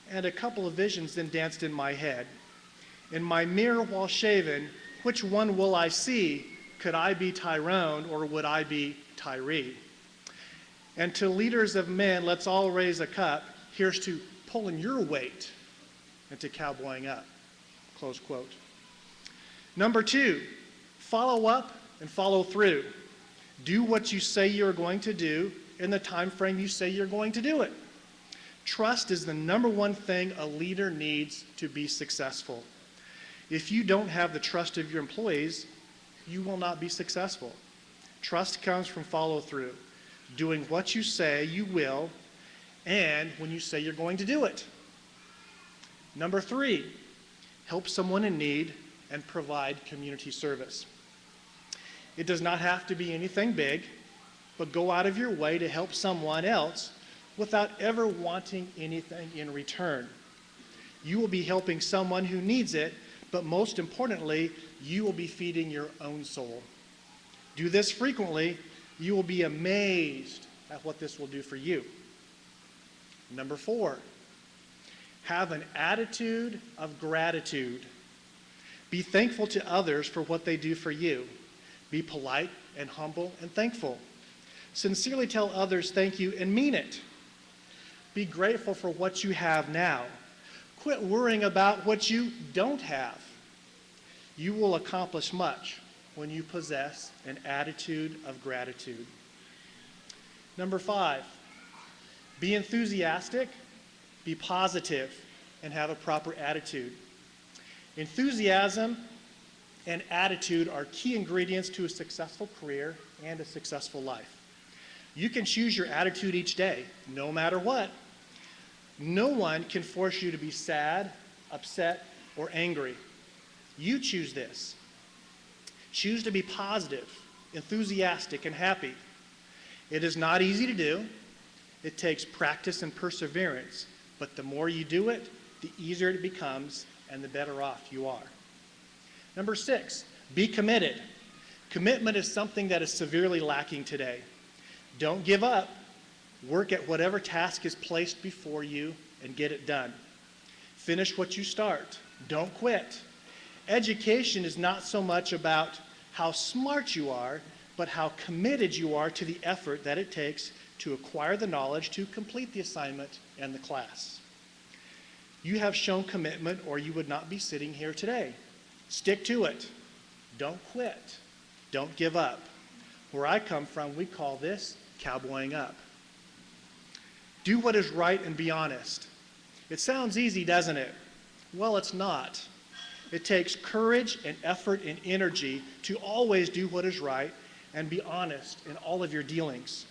and a couple of visions then danced in my head. In my mirror while shaving, which one will I see? Could I be Tyrone or would I be Tyree? And to leaders of men, let's all raise a cup. Here's to pulling your weight and to cowboying up. Close quote. Number 2, follow up and follow through. Do what you say you're going to do in the time frame you say you're going to do it. Trust is the number one thing a leader needs to be successful. If you don't have the trust of your employees, you will not be successful. Trust comes from follow through, doing what you say you will, and when you say you're going to do it. Number 3, help someone in need and provide community service. It does not have to be anything big, but go out of your way to help someone else without ever wanting anything in return. You will be helping someone who needs it, but most importantly, you will be feeding your own soul. Do this frequently, you will be amazed at what this will do for you. Number 4, have an attitude of gratitude. Be thankful to others for what they do for you. Be polite and humble and thankful. Sincerely tell others thank you and mean it. Be grateful for what you have now. Quit worrying about what you don't have. You will accomplish much when you possess an attitude of gratitude. Number 5, be enthusiastic, be positive, and have a proper attitude. Enthusiasm and attitude are key ingredients to a successful career and a successful life. You can choose your attitude each day, no matter what. No one can force you to be sad, upset, or angry. You choose this. Choose to be positive, enthusiastic, and happy. It is not easy to do. It takes practice and perseverance, but the more you do it, the easier it becomes and the better off you are. Number 6, be committed. Commitment is something that is severely lacking today. Don't give up. Work at whatever task is placed before you and get it done. Finish what you start. Don't quit. Education is not so much about how smart you are, but how committed you are to the effort that it takes to acquire the knowledge to complete the assignment and the class. You have shown commitment or you would not be sitting here today. Stick to it. Don't quit. Don't give up. Where I come from, we call this cowboying up. Do what is right and be honest. It sounds easy, doesn't it? Well, it's not. It takes courage and effort and energy to always do what is right and be honest in all of your dealings.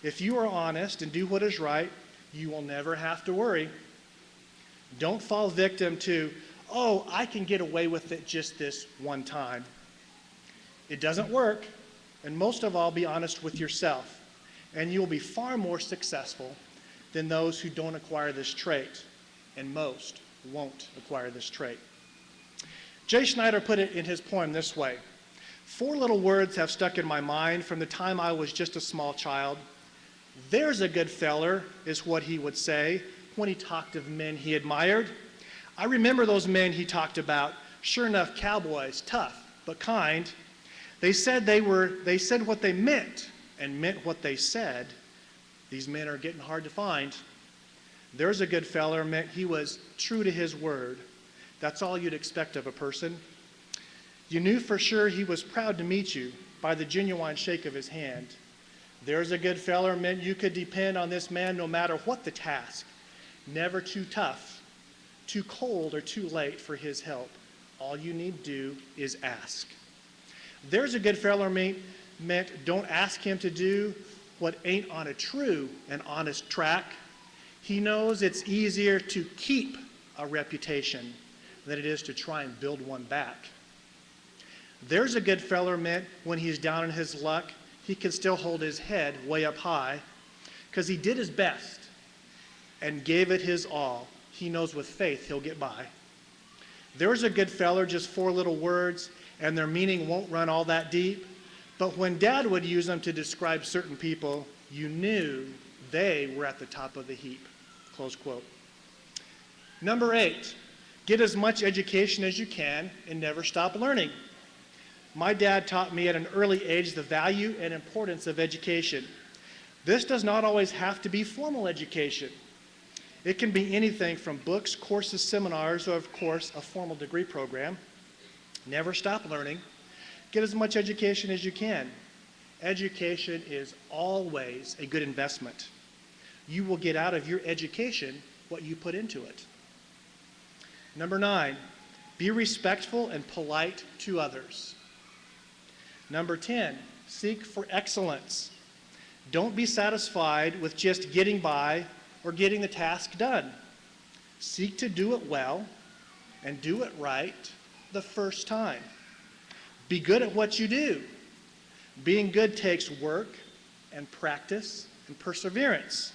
If you are honest and do what is right, you will never have to worry. Don't fall victim to, oh, I can get away with it just this one time. It doesn't work, and most of all, be honest with yourself, and you'll be far more successful than those who don't acquire this trait, and most won't acquire this trait. Jay Schneider put it in his poem this way: 4 little words have stuck in my mind from the time I was just a small child. There's a good feller, is what he would say when he talked of men he admired. I remember those men he talked about. Sure enough, cowboys, tough but kind. They said what they meant and meant what they said. These men are getting hard to find. There's a good feller meant he was true to his word. That's all you'd expect of a person. You knew for sure he was proud to meet you by the genuine shake of his hand. There's a good feller meant you could depend on this man no matter what the task. Never too tough, too cold, or too late for his help. All you need do is ask. There's a good feller meant don't ask him to do what ain't on a true and honest track. He knows it's easier to keep a reputation than it is to try and build one back. There's a good feller meant when he's down in his luck, he can still hold his head way up high because he did his best and gave it his all. He knows with faith he'll get by. There's a good feller, just 4 little words, and their meaning won't run all that deep. But when Dad would use them to describe certain people, you knew they were at the top of the heap. Close quote. Number 8, get as much education as you can and never stop learning. My dad taught me at an early age the value and importance of education. This does not always have to be formal education. It can be anything from books, courses, seminars, or of course, a formal degree program. Never stop learning. Get as much education as you can. Education is always a good investment. You will get out of your education what you put into it. Number 9, be respectful and polite to others. Number 10, seek for excellence. Don't be satisfied with just getting by or getting the task done. Seek to do it well and do it right the first time. Be good at what you do. Being good takes work and practice and perseverance.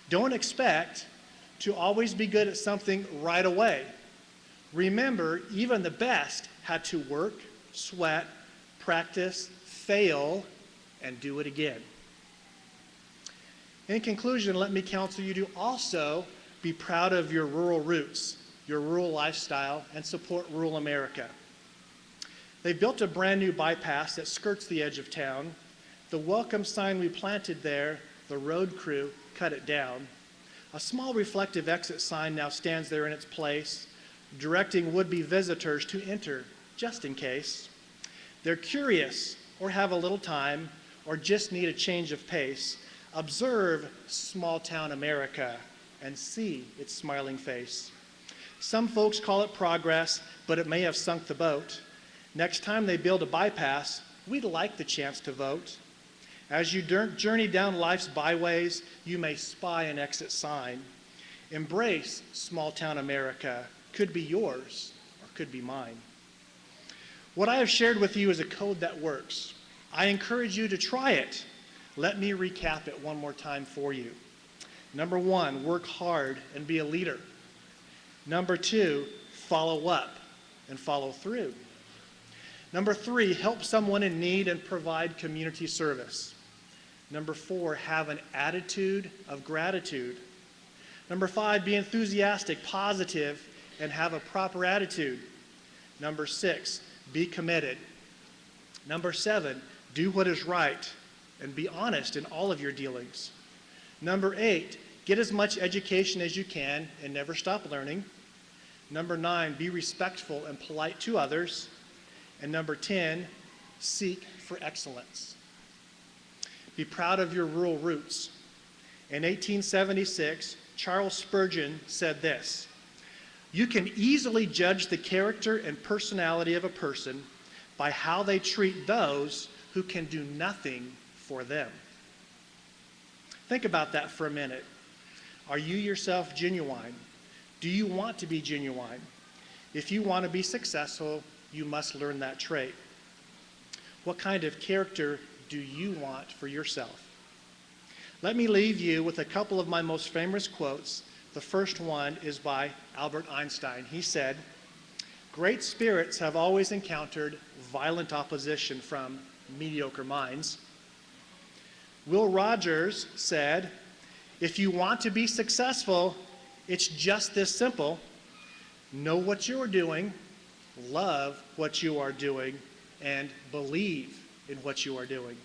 Don't expect to always be good at something right away. Remember, even the best had to work, sweat, practice, fail, and do it again. In conclusion, let me counsel you to also be proud of your rural roots, your rural lifestyle, and support rural America. They built a brand new bypass that skirts the edge of town. The welcome sign we planted there, the road crew cut it down. A small reflective exit sign now stands there in its place, directing would-be visitors to enter, just in case. They're curious, or have a little time, or just need a change of pace. Observe small-town America and see its smiling face. Some folks call it progress, but it may have sunk the boat. Next time they build a bypass, we'd like the chance to vote. As you journey down life's byways, you may spy an exit sign. Embrace small-town America. Could be yours or could be mine. What I have shared with you is a code that works. I encourage you to try it. Let me recap it one more time for you. Number 1, work hard and be a leader. Number 2, follow up and follow through. Number 3, help someone in need and provide community service. Number 4, have an attitude of gratitude. Number 5, be enthusiastic, positive, and have a proper attitude. Number 6, be committed. Number 7, do what is right and be honest in all of your dealings. Number 8, get as much education as you can and never stop learning. Number 9, be respectful and polite to others. And number 10, seek for excellence. Be proud of your rural roots. In 1876, Charles Spurgeon said this: "You can easily judge the character and personality of a person by how they treat those who can do nothing for them." Think about that for a minute. Are you yourself genuine? Do you want to be genuine? If you want to be successful, you must learn that trait. What kind of character do you want for yourself? Let me leave you with a couple of my most famous quotes. The first one is by Albert Einstein. He said, "Great spirits have always encountered violent opposition from mediocre minds." Will Rogers said, "If you want to be successful, it's just this simple. Know what you're doing, love what you are doing, and believe in what you are doing."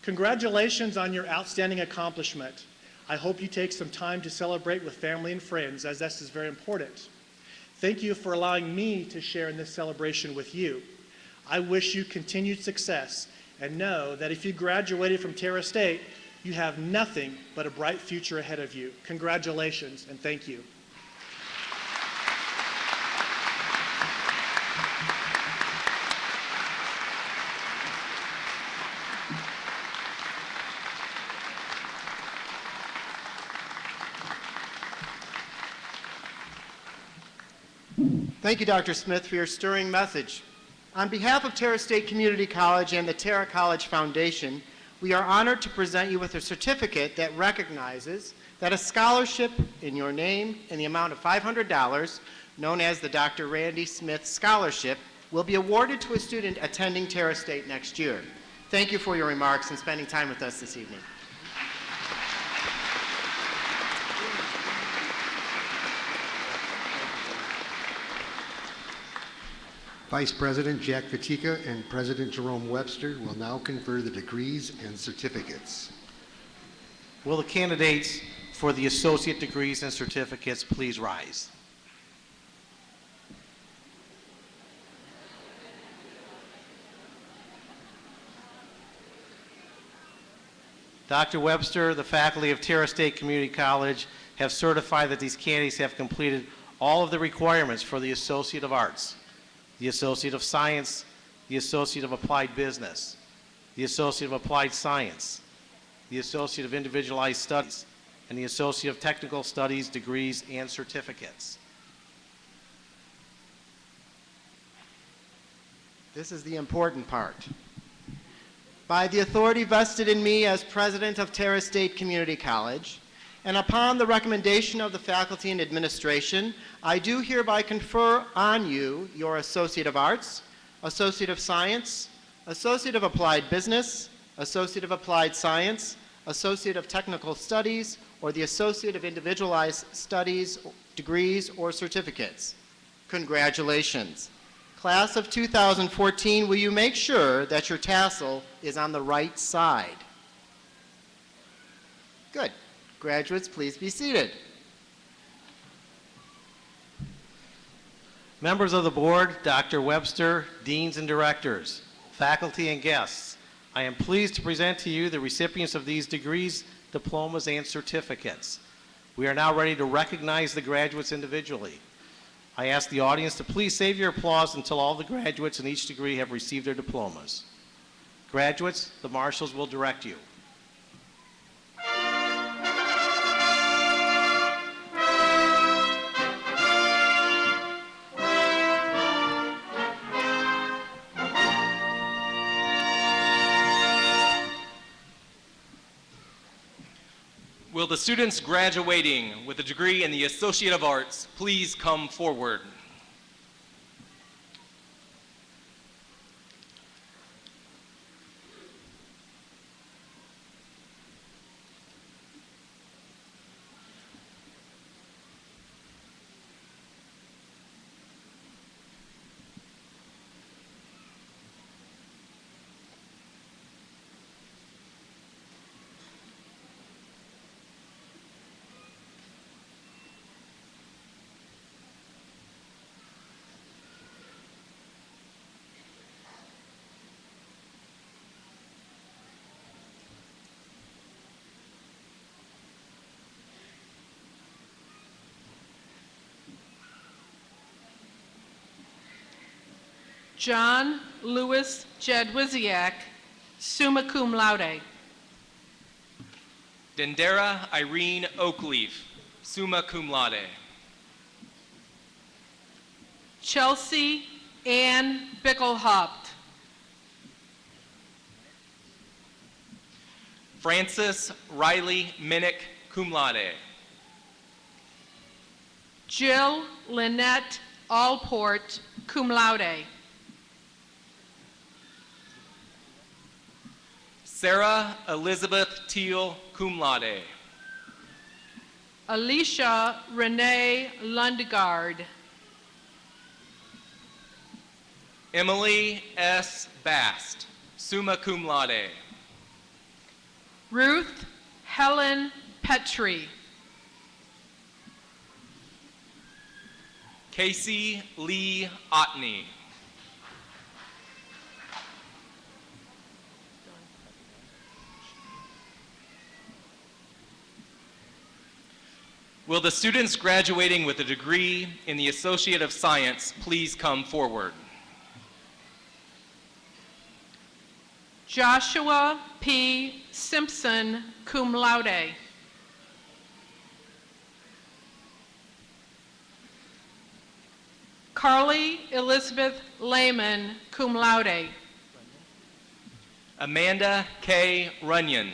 Congratulations on your outstanding accomplishment. I hope you take some time to celebrate with family and friends, as this is very important. Thank you for allowing me to share in this celebration with you. I wish you continued success, and know that if you graduated from Terra State, you have nothing but a bright future ahead of you. Congratulations, and thank you. Thank you, Dr. Smith, for your stirring message. On behalf of Terra State Community College and the Terra College Foundation, we are honored to present you with a certificate that recognizes that a scholarship in your name in the amount of $500, known as the Dr. Randy Smith Scholarship, will be awarded to a student attending Terra State next year. Thank you for your remarks and spending time with us this evening. Vice President Jack Fatika and President Jerome Webster will now confer the degrees and certificates. Will the candidates for the associate degrees and certificates please rise? Dr. Webster, the faculty of Terra State Community College have certified that these candidates have completed all of the requirements for the Associate of Arts, the Associate of Science, the Associate of Applied Business, the Associate of Applied Science, the Associate of Individualized Studies, and the Associate of Technical Studies, degrees, and certificates. This is the important part. By the authority vested in me as President of Terra State Community College, and upon the recommendation of the faculty and administration, I do hereby confer on you your Associate of Arts, Associate of Science, Associate of Applied Business, Associate of Applied Science, Associate of Technical Studies, or the Associate of Individualized Studies, degrees, or certificates. Congratulations. Class of 2014, will you make sure that your tassel is on the right side? Good. Graduates, please be seated. Members of the board, Dr. Webster, deans and directors, faculty and guests, I am pleased to present to you the recipients of these degrees, diplomas, and certificates. We are now ready to recognize the graduates individually. I ask the audience to please save your applause until all the graduates in each degree have received their diplomas. Graduates, the marshals will direct you. Will the students graduating with a degree in the Associate of Arts please come forward? John Louis Jadwiziak, summa cum laude. Dendera Irene Oakleaf, summa cum laude. Chelsea Ann Bickelhaupt. Frances Riley Minnick, cum laude. Jill Lynette Allport, cum laude. Sarah Elizabeth Teal, cum laude. Alicia Renee Lundgaard. Emily S. Bast, summa cum laude. Ruth Helen Petrie. Casey Lee Otney. Will the students graduating with a degree in the Associate of Science please come forward? Joshua P. Simpson, cum laude. Carly Elizabeth Lehman, cum laude. Amanda K. Runyon.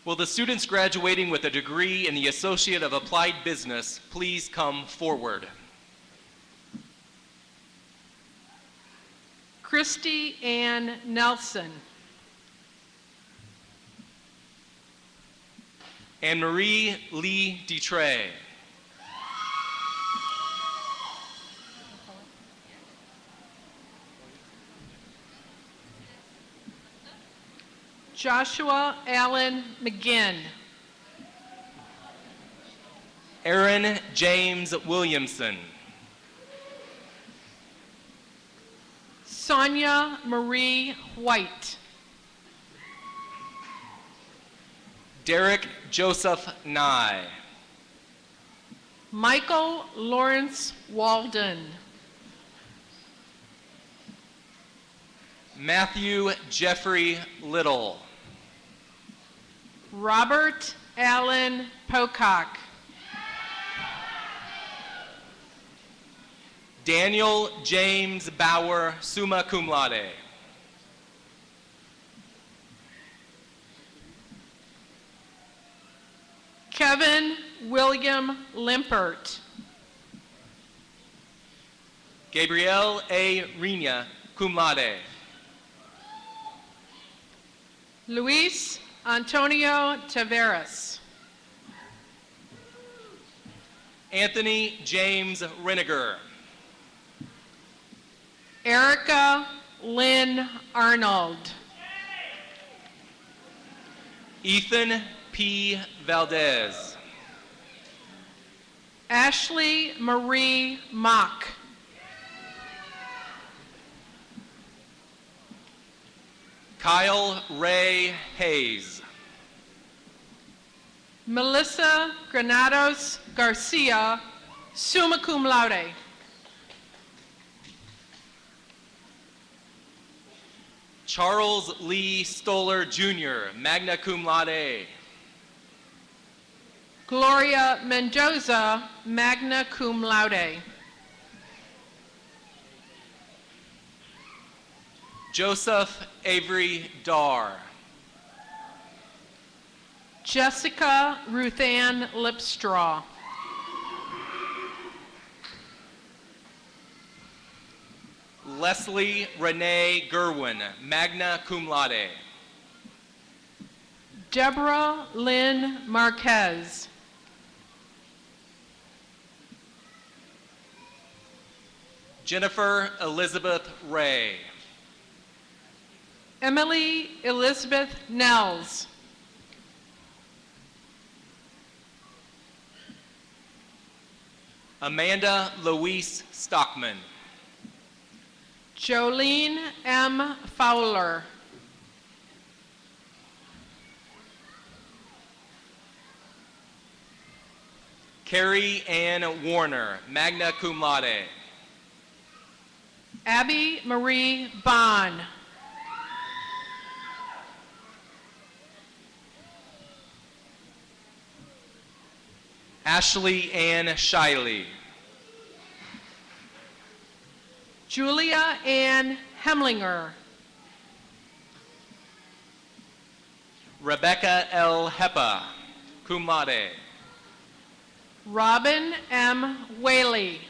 Will the students graduating with a degree in the Associate of Applied Business please come forward? Christy Ann Nelson. Anne-Marie Lee Detrey. Joshua Allen McGinn. Aaron James Williamson. Sonia Marie White. Derek Joseph Nye. Michael Lawrence Walden. Matthew Jeffrey Little. Robert Allen Pocock. Daniel James Bauer, summa cum laude. Kevin William Limpert. Gabrielle A. Rina, cum laude. Luis Antonio Taveras. Anthony James Riniger. Erica Lynn Arnold. Ethan P. Valdez. Ashley Marie Mock. Kyle Ray Hayes. Melissa Granados Garcia, summa cum laude. Charles Lee Stoller Jr., magna cum laude. Gloria Mendoza, magna cum laude. Joseph Avery Darr. Jessica Ruthann Lipstraw. Leslie Renee Gerwin, magna cum laude. Deborah Lynn Marquez. Jennifer Elizabeth Ray. Emily Elizabeth Nels. Amanda Louise Stockman. Jolene M. Fowler. Carrie Ann Warner, magna cum laude. Abby Marie Bond. Ashley Ann Shiley. Julia Ann Hemlinger. Rebecca L. Hepa, cum laude. Robin M. Whaley.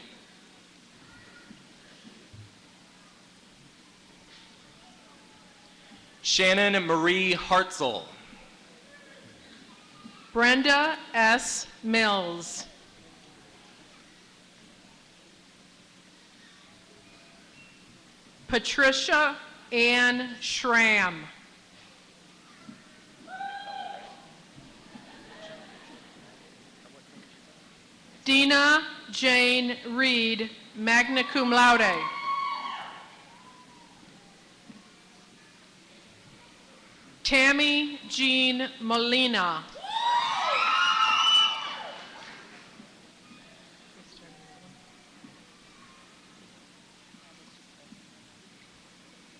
Shannon Marie Hartzell. Brenda S. Mills. Patricia Ann Schramm. Dina Jane Reed, magna cum laude. Tammy Jean Molina.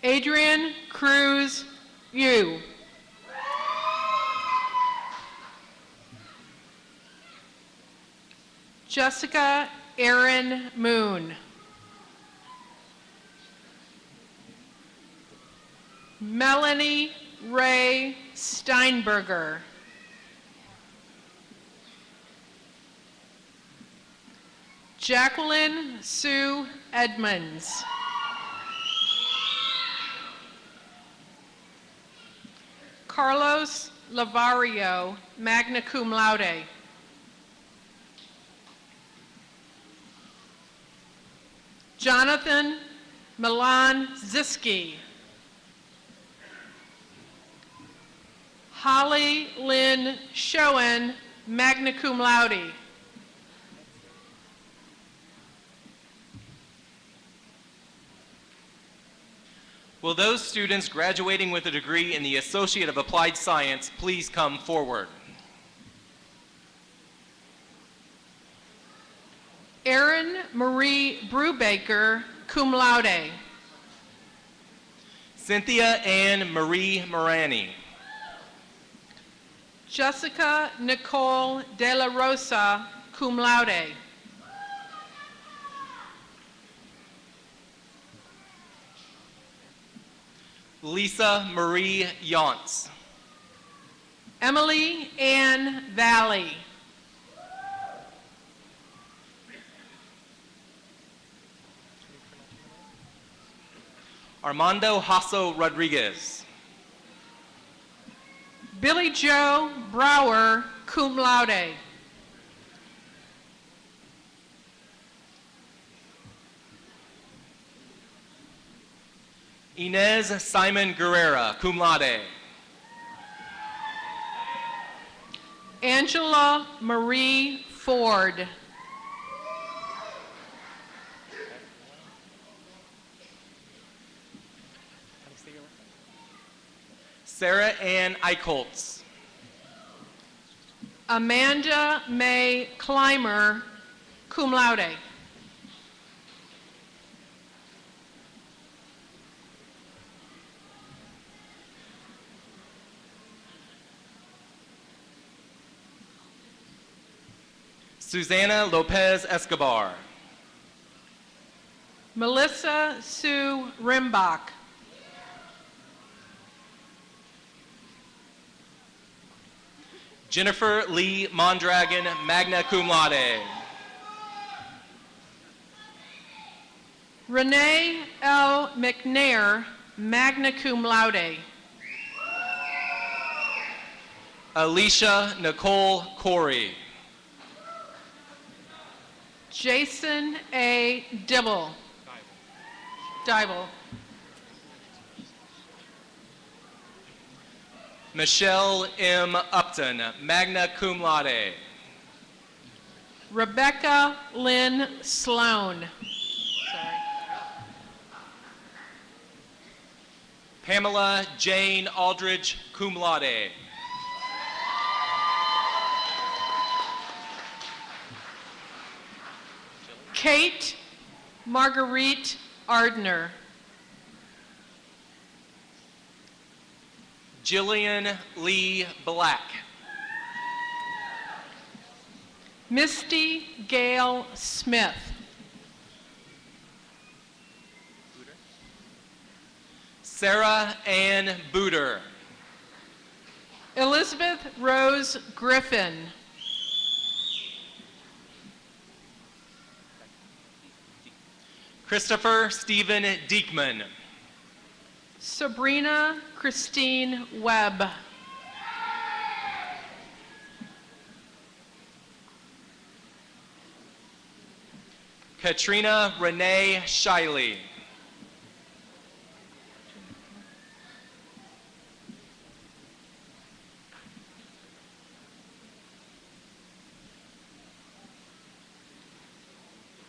Adrian Cruz Yu. Jessica Erin Moon. Melanie Ray Steinberger. Jacqueline Sue Edmonds. Carlos Lavario, magna cum laude. Jonathan Milan Ziski. Holly Lynn Schoen, magna cum laude. Will those students graduating with a degree in the Associate of Applied Science please come forward? Erin Marie Brubaker, cum laude. Cynthia Ann Marie Morani. Jessica Nicole De La Rosa, cum laude. Lisa Marie Yonts. Emily Ann Valley. Armando Hasso Rodriguez. Billy Joe Brower, cum laude. Inez Simon Guerrera, cum laude. Angela Marie Ford. Sarah Ann Eichholtz. Amanda May Clymer, cum laude. Susana Lopez Escobar. Melissa Sue Rimbach. Jennifer Lee Mondragon, magna cum laude. Renee L. McNair, magna cum laude. Alicia Nicole Corey. Jason A. Dibble. Dibble. Michelle M. Upton, magna cum laude. Rebecca Lynn Sloan. Sorry. Pamela Jane Aldridge, cum laude. Kate Marguerite Ardner. Jillian Lee Black. Misty Gale Smith. Sarah Ann Booter. Elizabeth Rose Griffin. Christopher Stephen Diekman. Sabrina Christine Webb. Katrina Renee Shiley.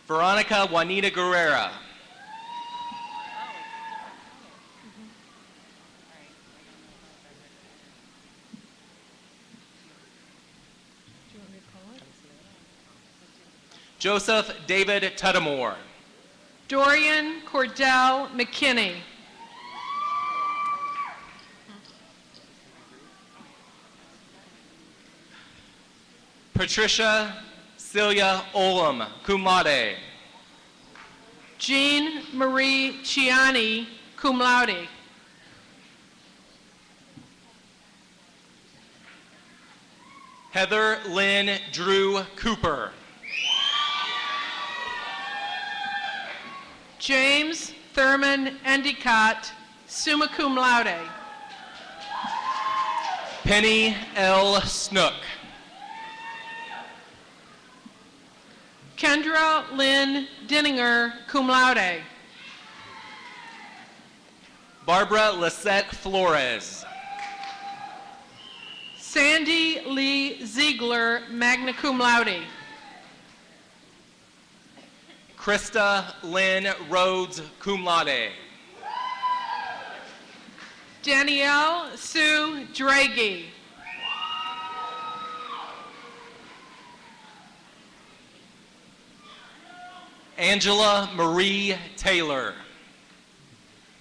Veronica Juanita Guerrera. Joseph David Tuttamore. Dorian Cordell McKinney. Patricia Celia Olam, cum laude. Jean Marie Ciani, cum laude. Heather Lynn Drew Cooper. James Thurman Endicott, summa cum laude. Penny L. Snook. Kendra Lynn Dinninger, cum laude. Barbara Lisette Flores. Sandy Lee Ziegler, magna cum laude. Krista Lynn Rhodes, cum laude. Danielle Sue Draghi. Angela Marie Taylor.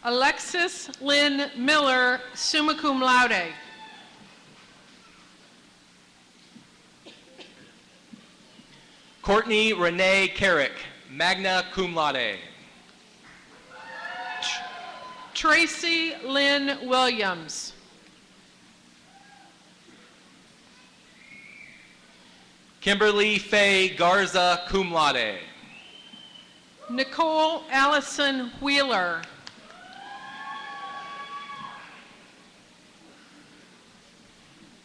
Alexis Lynn Miller, summa cum laude. Courtney Renee Carrick, magna cum laude. Tracy Lynn Williams. Kimberly Faye Garza, cum laude. Nicole Allison Wheeler.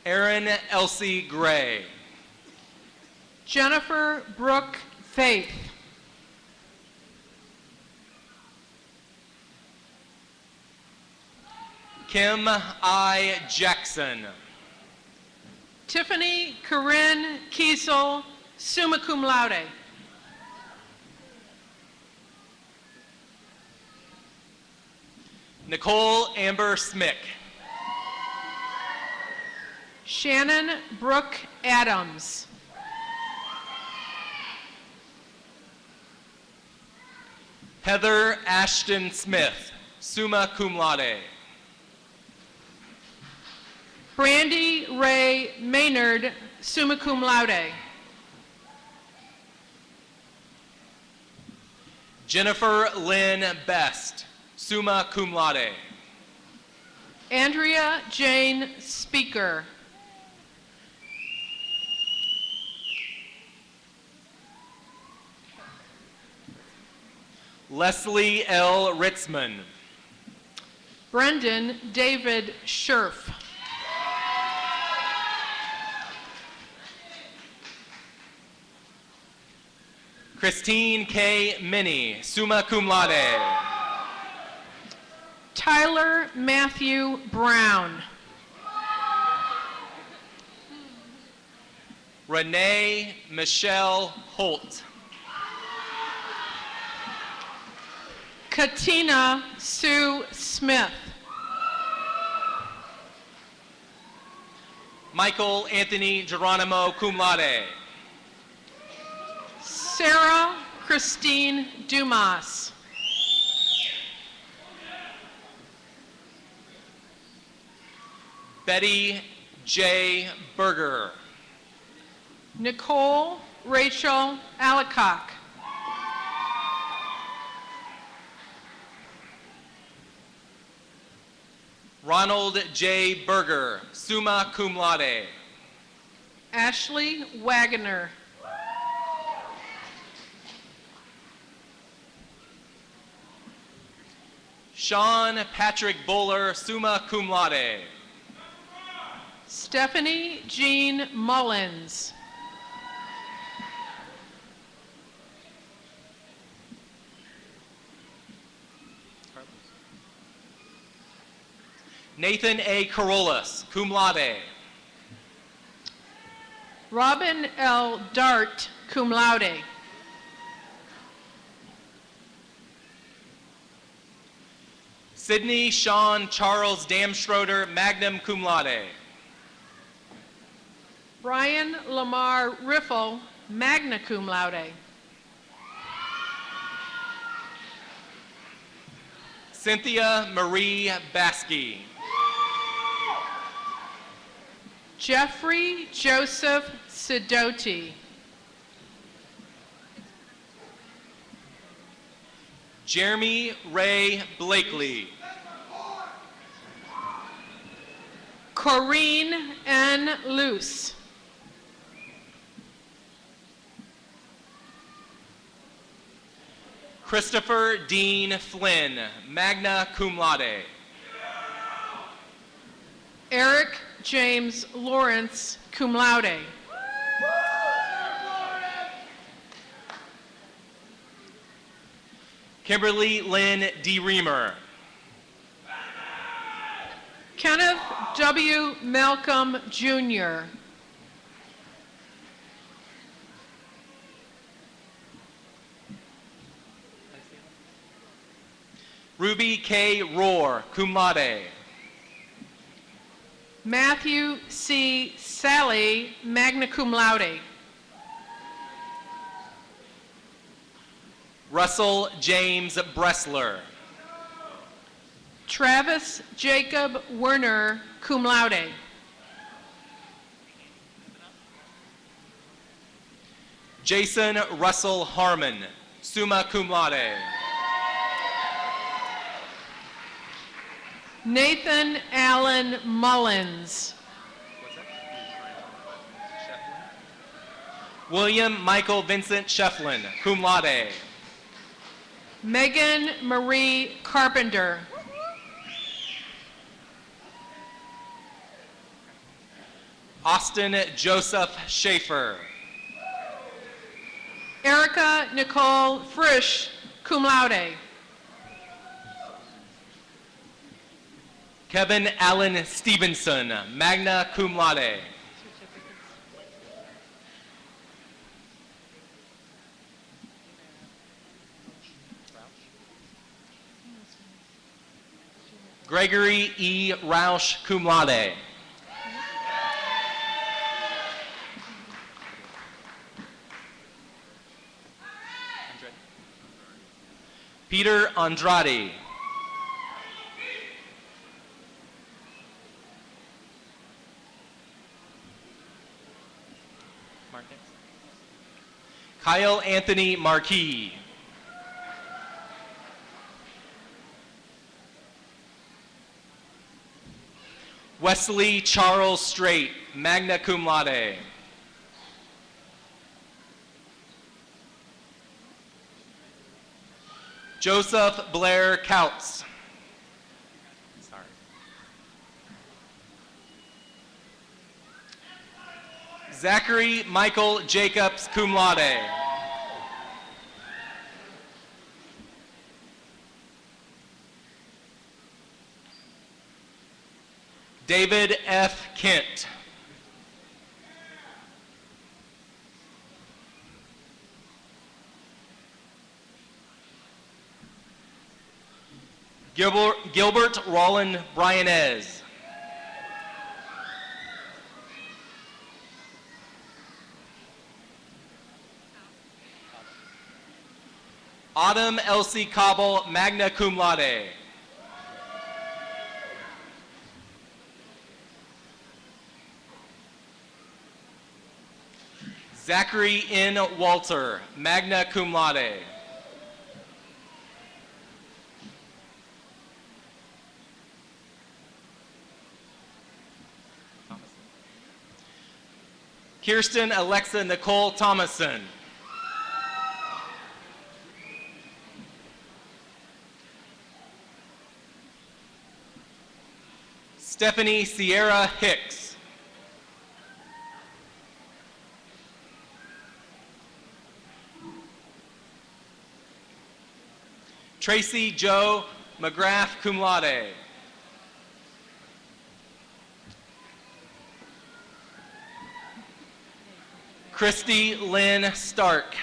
Erin Elsie Gray. Jennifer Brooke Faith. Kim I. Jackson. Tiffany Corinne Kiesel, summa cum laude. Nicole Amber Smick. Shannon Brooke Adams. Heather Ashton Smith, summa cum laude. Brandy Ray Maynard, summa cum laude. Jennifer Lynn Best, summa cum laude. Andrea Jane Speaker. Leslie L. Ritzman. Brendan David Scherf. Christine K. Minnie, summa cum laude. Tyler Matthew Brown. Renee Michelle Holt. Katina Sue Smith. Michael Anthony Geronimo, cum laude. Sarah Christine Dumas. Betty J. Berger. Nicole Rachel Allicock. Ronald J. Berger, summa cum laude. Ashley Wagoner. Sean Patrick Bowler, summa cum laude. Stephanie Jean Mullins. Nathan A. Carolus, cum laude. Robin L. Dart, cum laude. Sydney Sean Charles Damschroeder, magna cum laude. Brian Lamar Riffle, magna cum laude. Cynthia Marie Baskey. Jeffrey Joseph Sidoti. Jeremy Ray Blakely. Corrine N. Luce. Christopher Dean Flynn, magna cum laude. Eric James Lawrence, cum laude. Kimberly Lynn D. Reamer. Kenneth W. Malcolm, Jr. Ruby K. Rohr, cum laude. Matthew C. Sally, magna cum laude. Russell James Bressler. Travis Jacob Werner, cum laude. Jason Russell Harmon, summa cum laude. Nathan Allen Mullins. William Michael Vincent Shefflin, cum laude. Megan Marie Carpenter. Austin Joseph Schaefer. Erica Nicole Frisch, cum laude. Kevin Allen Stevenson, magna cum laude. Gregory E. Roush, cum laude. Peter Andrade. Kyle Anthony Marquis. Wesley Charles Strait, magna cum laude. Joseph Blair Couts. Sorry. Zachary Michael Jacobs, cum laude. David F. Kent. Gilbert Roland Bryanez. Autumn Elsie Cobble, magna cum laude. Zachary N. Walter, magna cum laude. Kirsten Alexa Nicole Thomason. Stephanie Sierra Hicks. Tracy Joe McGrath, cum laude. Christy Lynn Stark.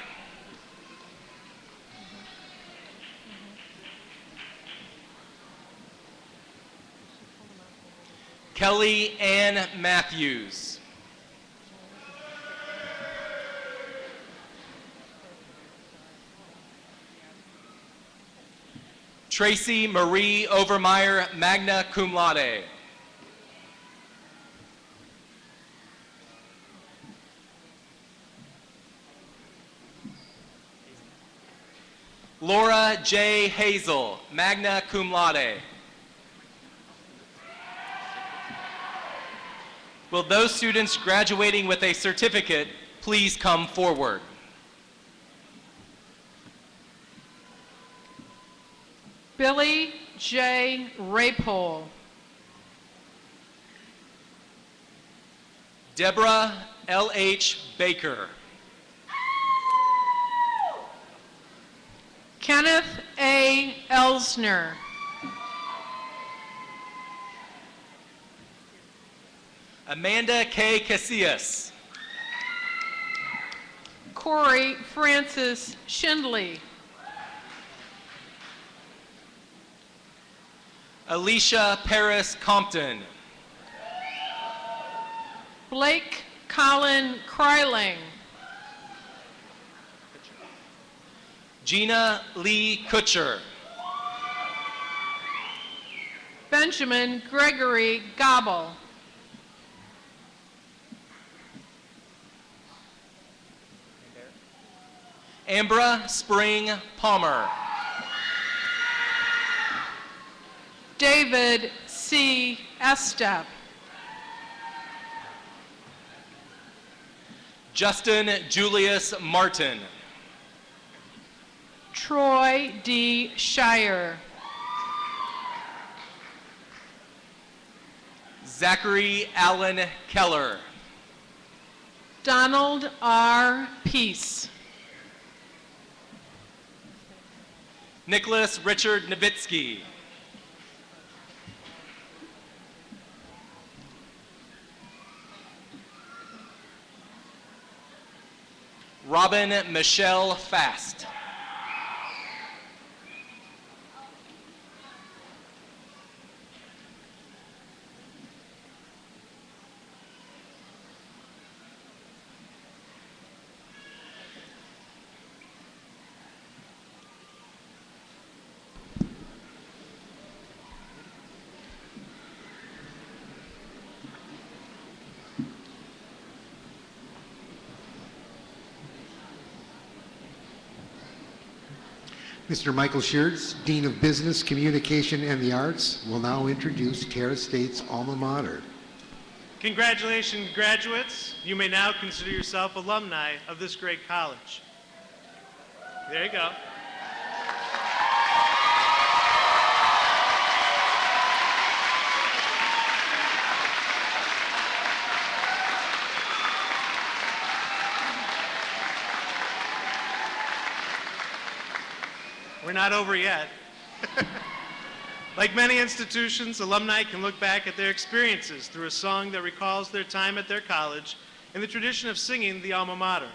Kelly Ann Matthews. Tracy Marie Overmeyer, magna cum laude. Laura J. Hazel, magna cum laude. Will those students graduating with a certificate please come forward? Billy J. Rapole. Deborah L.H. Baker. Kenneth A. Elsner. Amanda K. Casillas. Corey Francis Schindley. Alicia Paris Compton. Blake Colin Kryling. Gina Lee Kutcher. Benjamin Gregory Gobble. Ambra Spring Palmer. David C. Estep. Justin Julius Martin. Troy D. Shire. Zachary Allen Keller. Donald R. Peace. Nicholas Richard Novitsky. Robin Michelle Fast. Mr. Michael Sheards, Dean of Business, Communication, and the Arts, will now introduce Terra State's alma mater. Congratulations, graduates. You may now consider yourself alumni of this great college. There you go. We're not over yet. Like many institutions, alumni can look back at their experiences through a song that recalls their time at their college in the tradition of singing the alma mater.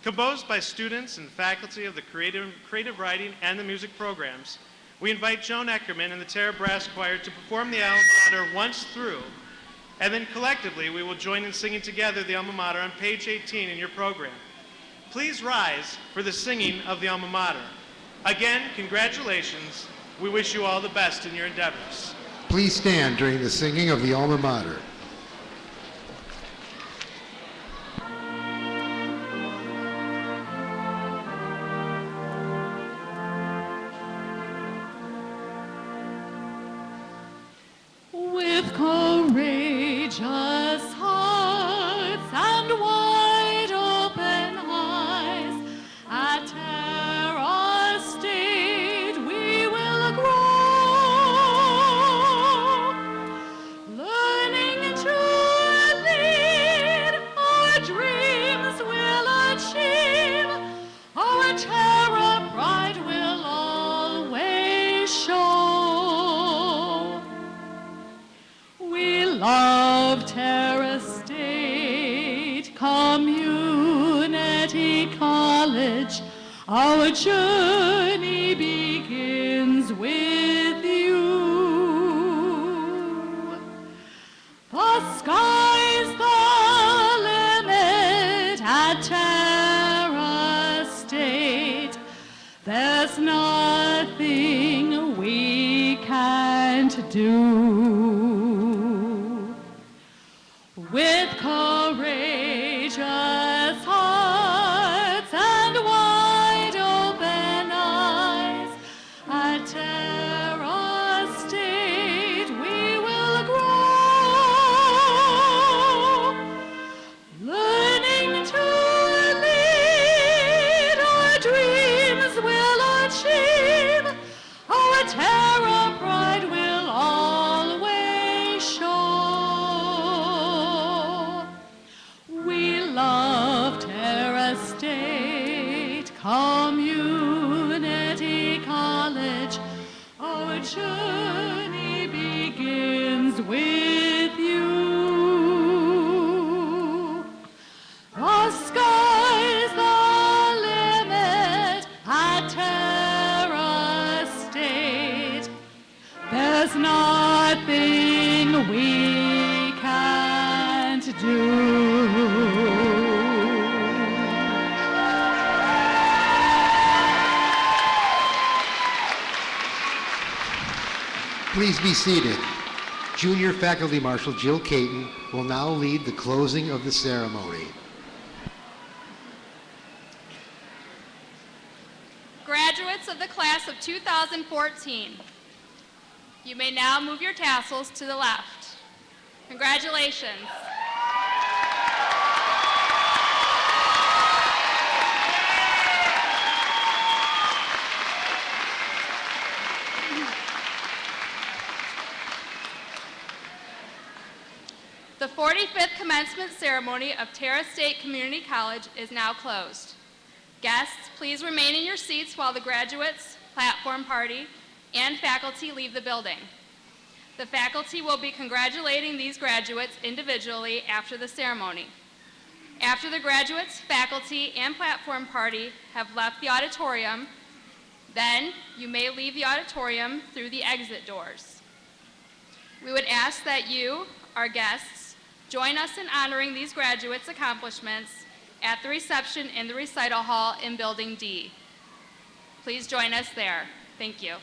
Composed by students and faculty of the creative writing and the music programs, we invite Joan Eckerman and the Terra Brass Choir to perform the alma mater once through, and then collectively we will join in singing together the alma mater on page 18 in your program. Please rise for the singing of the alma mater. Again, congratulations. We wish you all the best in your endeavors. Please stand during the singing of the alma mater. With courageous hearts and wide open eyes, at Terra State we will grow, learning to lead, our dreams will achieve, our Terra pride will always show. We love Terra State Community College. Our journey begins with you. The sky's the limit at Terra State. There's nothing we can't do. With courageous hearts and wide open eyes, nothing we can't do. Please be seated. Junior Faculty Marshal Jill Caton will now lead the closing of the ceremony. Graduates of the class of 2014, you may now move your tassels to the left. Congratulations. The 45th commencement ceremony of Terra State Community College is now closed. Guests, please remain in your seats while the graduates, platform party, and faculty leave the building. The faculty will be congratulating these graduates individually after the ceremony. After the graduates, faculty, and platform party have left the auditorium, then you may leave the auditorium through the exit doors. We would ask that you, our guests, join us in honoring these graduates' accomplishments at the reception in the recital hall in Building D. Please join us there. Thank you.